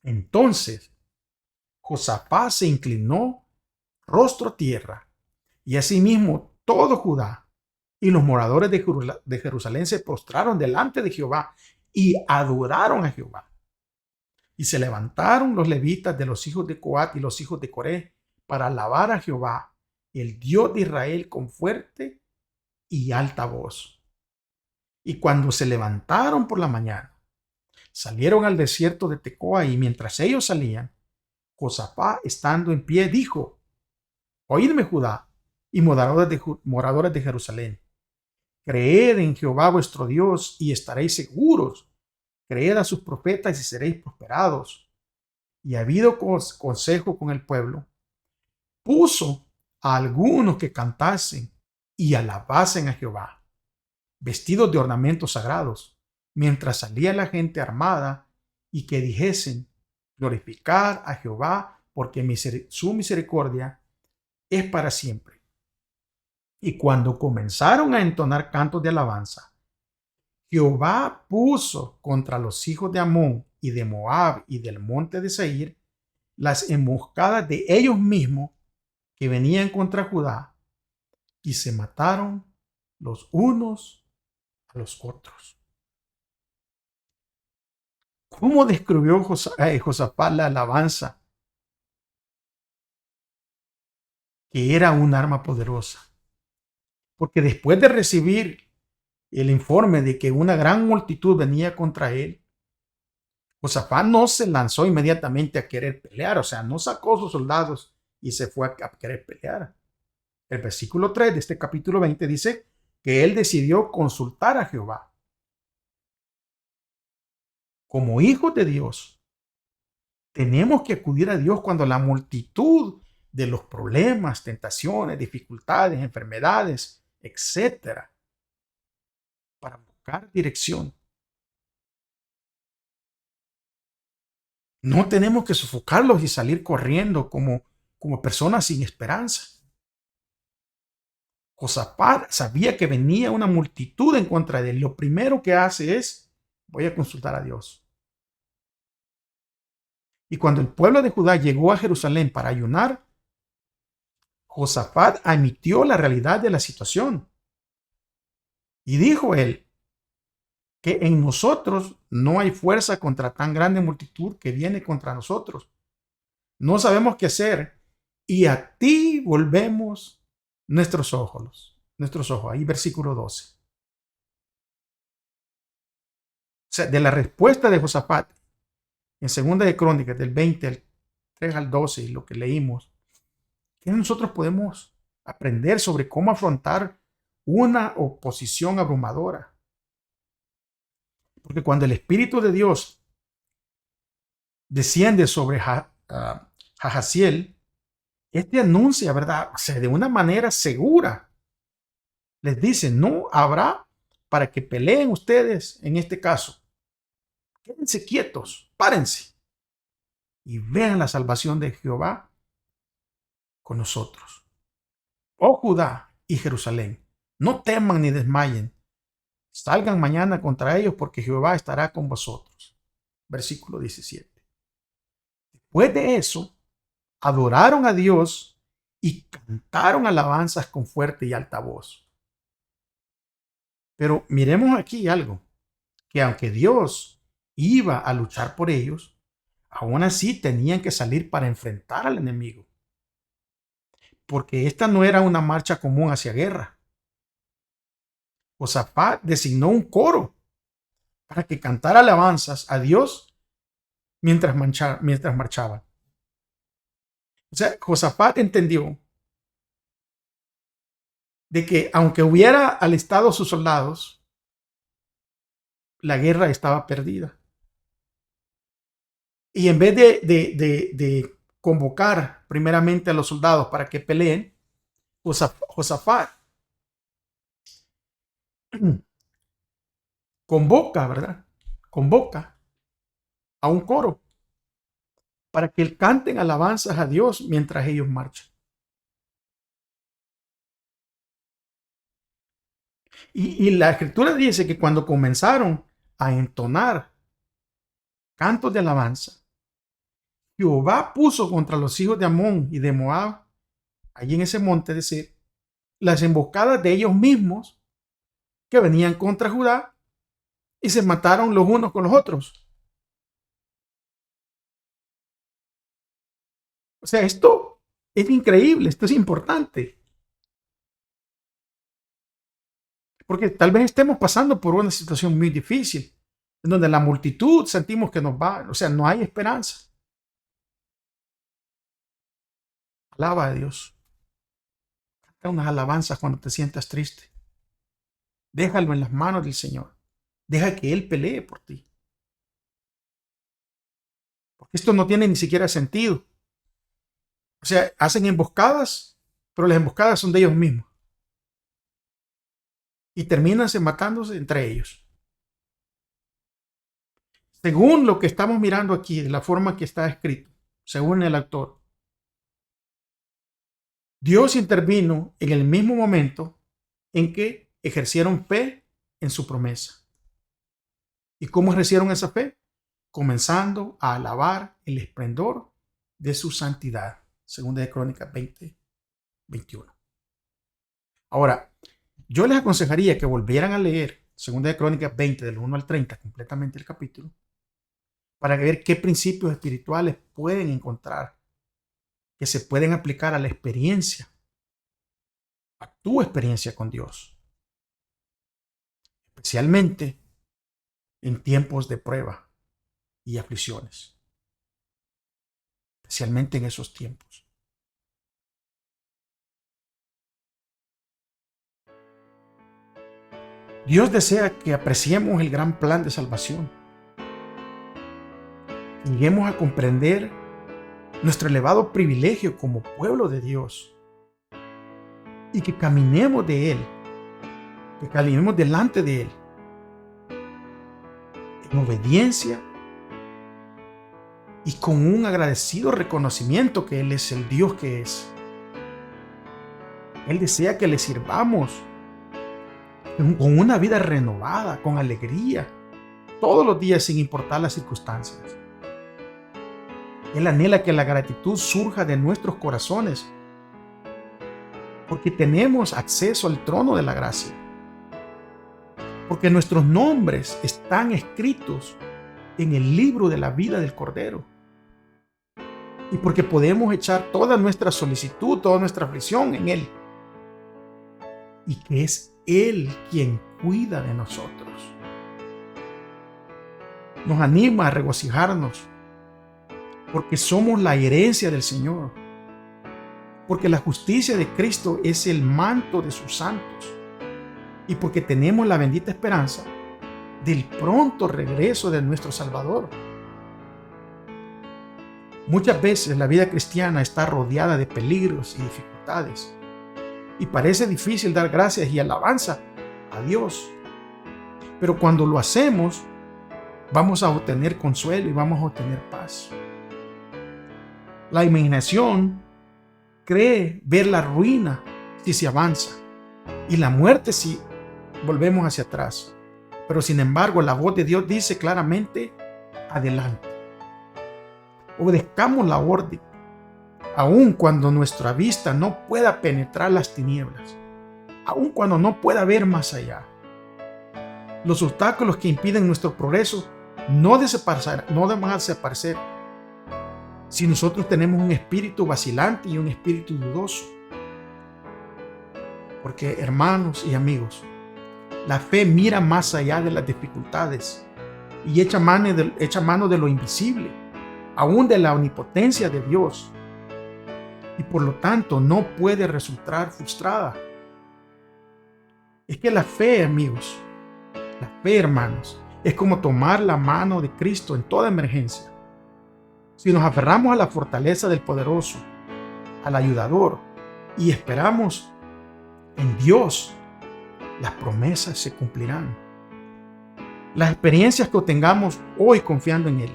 Entonces Josafat se inclinó rostro a tierra, y asimismo todo Judá y los moradores de Jerusalén se postraron delante de Jehová y adoraron a Jehová. Y se levantaron los levitas de los hijos de Coat y los hijos de Coré para alabar a Jehová, el Dios de Israel, con fuerte y alta voz. Y cuando se levantaron por la mañana, salieron al desierto de Tecoa, y mientras ellos salían, Josafat, estando en pie, dijo, oídme Judá y moradores de Jerusalén, creed en Jehová vuestro Dios y estaréis seguros, creed a sus profetas y seréis prosperados. Y habido consejo con el pueblo, puso a algunos que cantasen y alabasen a Jehová, vestidos de ornamentos sagrados, mientras salía la gente armada, y que dijesen, glorificar a Jehová, porque su misericordia es para siempre. Y cuando comenzaron a entonar cantos de alabanza, Jehová puso contra los hijos de Amón y de Moab y del monte de Seir las emboscadas de ellos mismos que venían contra Judá, y se mataron los unos a los otros. ¿Cómo describió Josafat la alabanza? Que era un arma poderosa. Porque después de recibir el informe de que una gran multitud venía contra él, Josafat no se lanzó inmediatamente a querer pelear, o sea, no sacó sus soldados y se fue a querer pelear. El versículo 3 de este capítulo 20 dice que él decidió consultar a Jehová. Como hijos de Dios, tenemos que acudir a Dios cuando la multitud de los problemas, tentaciones, dificultades, enfermedades, etcétera, para buscar dirección. No tenemos que sofocarlos y salir corriendo como personas sin esperanza. Josafat sabía que venía una multitud en contra de él. Lo primero que hace es, voy a consultar a Dios. Y cuando el pueblo de Judá llegó a Jerusalén para ayunar, Josafat admitió la realidad de la situación. Y dijo él que en nosotros no hay fuerza contra tan grande multitud que viene contra nosotros. No sabemos qué hacer y a ti volvemos nuestros ojos. Ahí versículo 12. O sea, de la respuesta de Josafat en Segunda de Crónicas del 20 al 3 al 12 y lo que leímos, que nosotros podemos aprender sobre cómo afrontar una oposición abrumadora. Porque cuando el Espíritu de Dios desciende sobre Jahaziel, este anuncia, ¿verdad? O sea, de una manera segura. Les dice, no habrá para que peleen ustedes en este caso. Quédense quietos, párense y vean la salvación de Jehová con nosotros. Oh Judá y Jerusalén, no teman ni desmayen. Salgan mañana contra ellos porque Jehová estará con vosotros. Versículo 17. Después de eso, adoraron a Dios y cantaron alabanzas con fuerte y alta voz. Pero miremos aquí algo, que aunque Dios iba a luchar por ellos, aún así tenían que salir para enfrentar al enemigo. Porque esta no era una marcha común hacia guerra. Josafat designó un coro para que cantara alabanzas a Dios mientras marchaban. O sea, Josafat entendió de que aunque hubiera alistado sus soldados, la guerra estaba perdida. Y en vez de convocar primeramente a los soldados para que peleen, Josafat convoca, ¿verdad? Convoca a un coro para que canten alabanzas a Dios mientras ellos marchan. Y la escritura dice que cuando comenzaron a entonar cantos de alabanza, Jehová puso contra los hijos de Amón y de Moab, allí en ese monte, es decir, las emboscadas de ellos mismos que venían contra Judá y se mataron los unos con los otros. O sea, esto es increíble, esto es importante. Porque tal vez estemos pasando por una situación muy difícil, en donde la multitud sentimos que nos va, o sea, no hay esperanza. Alaba a Dios. Canta unas alabanzas cuando te sientas triste. Déjalo en las manos del Señor. Deja que Él pelee por ti. Porque esto no tiene ni siquiera sentido. O sea, hacen emboscadas, pero las emboscadas son de ellos mismos. Y terminan matándose entre ellos. Según lo que estamos mirando aquí, de la forma que está escrito, según el autor, Dios intervino en el mismo momento en que ejercieron fe en su promesa. ¿Y cómo ejercieron esa fe? Comenzando a alabar el esplendor de su santidad. Segunda de Crónicas 20, 21. Ahora, Yo les aconsejaría que volvieran a leer 2 Crónicas 20, del 1 al 30, completamente el capítulo, para ver qué principios espirituales pueden encontrar que se pueden aplicar a la experiencia, a tu experiencia con Dios, especialmente en tiempos de prueba y aflicciones, especialmente en esos tiempos. Dios desea que apreciemos el gran plan de salvación, que lleguemos a comprender nuestro elevado privilegio como pueblo de Dios y que caminemos de Él, que caminemos delante de Él en obediencia y con un agradecido reconocimiento que Él es el Dios que es. Él desea que le sirvamos con una vida renovada, con alegría, todos los días sin importar las circunstancias. Él anhela que la gratitud surja de nuestros corazones, porque tenemos acceso al trono de la gracia, porque nuestros nombres están escritos en el libro de la vida del Cordero, y porque podemos echar toda nuestra solicitud, toda nuestra aflicción en Él, y que es Él quien cuida de nosotros. Nos anima a regocijarnos porque somos la herencia del Señor, porque la justicia de Cristo es el manto de sus santos y porque tenemos la bendita esperanza del pronto regreso de nuestro Salvador. Muchas veces la vida cristiana está rodeada de peligros y dificultades y parece difícil dar gracias y alabanza a Dios, pero cuando lo hacemos vamos a obtener consuelo y vamos a obtener paz. La imaginación cree ver la ruina si se avanza y la muerte si volvemos hacia atrás. Pero sin embargo, la voz de Dios dice claramente: adelante. Obedezcamos la orden, aun cuando nuestra vista no pueda penetrar las tinieblas, aun cuando no pueda ver más allá. Los obstáculos que impiden nuestro progreso no van a desaparecer si nosotros tenemos un espíritu vacilante y un espíritu dudoso. Porque, hermanos y amigos, la fe mira más allá de las dificultades y echa mano de lo invisible, aún de la omnipotencia de Dios, y por lo tanto no puede resultar frustrada. Es que la fe, amigos, la fe, hermanos, es como tomar la mano de Cristo en toda emergencia. Si nos aferramos a la fortaleza del poderoso, al ayudador, y esperamos en Dios, las promesas se cumplirán. Las experiencias que obtengamos hoy confiando en Él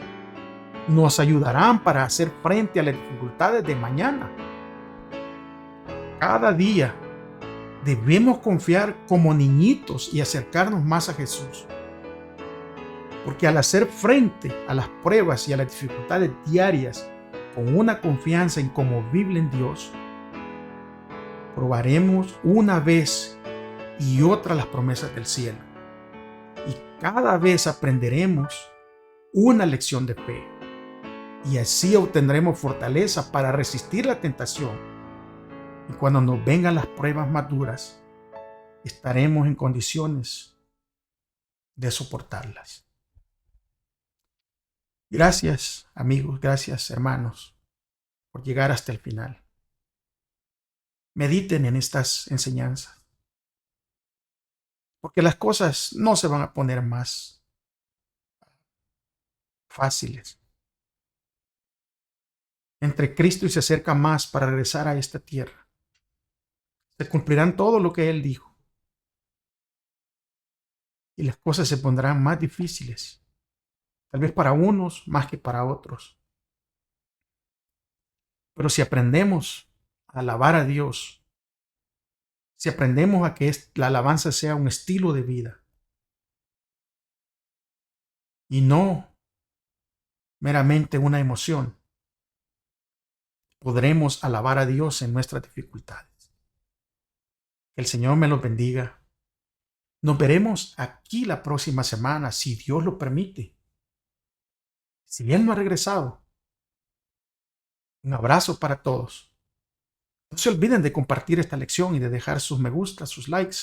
nos ayudarán para hacer frente a las dificultades de mañana. Cada día debemos confiar como niñitos y acercarnos más a Jesús. Porque al hacer frente a las pruebas y a las dificultades diarias con una confianza inconmovible en Dios, probaremos una vez y otra las promesas del cielo. Y cada vez aprenderemos una lección de fe. Y así obtendremos fortaleza para resistir la tentación. Y cuando nos vengan las pruebas más duras, estaremos en condiciones de soportarlas. Gracias, amigos, gracias, hermanos, por llegar hasta el final. Mediten en estas enseñanzas, porque las cosas no se van a poner más fáciles. Entre Cristo y se acerca más para regresar a esta tierra. Se cumplirán todo lo que Él dijo. Y las cosas se pondrán más difíciles. Tal vez para unos más que para otros. Pero si aprendemos a alabar a Dios, si aprendemos a que la alabanza sea un estilo de vida y no meramente una emoción, podremos alabar a Dios en nuestras dificultades. Que el Señor me los bendiga Nos veremos aquí la próxima semana, si Dios lo permite. Si Él no ha regresado, un abrazo para todos. No se olviden de compartir esta lección y de dejar sus me gusta, sus likes.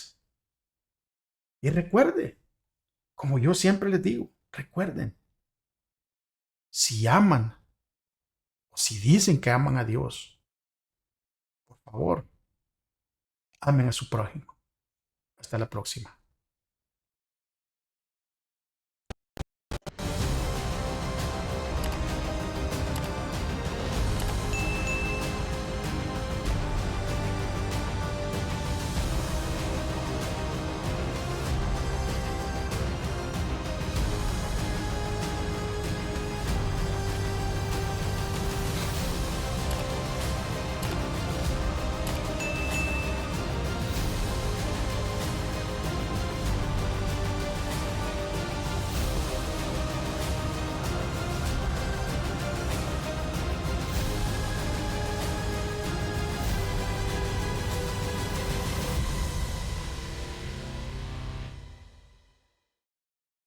Y recuerde, como yo siempre les digo, recuerden, si aman o si dicen que aman a Dios, por favor, amen a su prójimo. Hasta la próxima.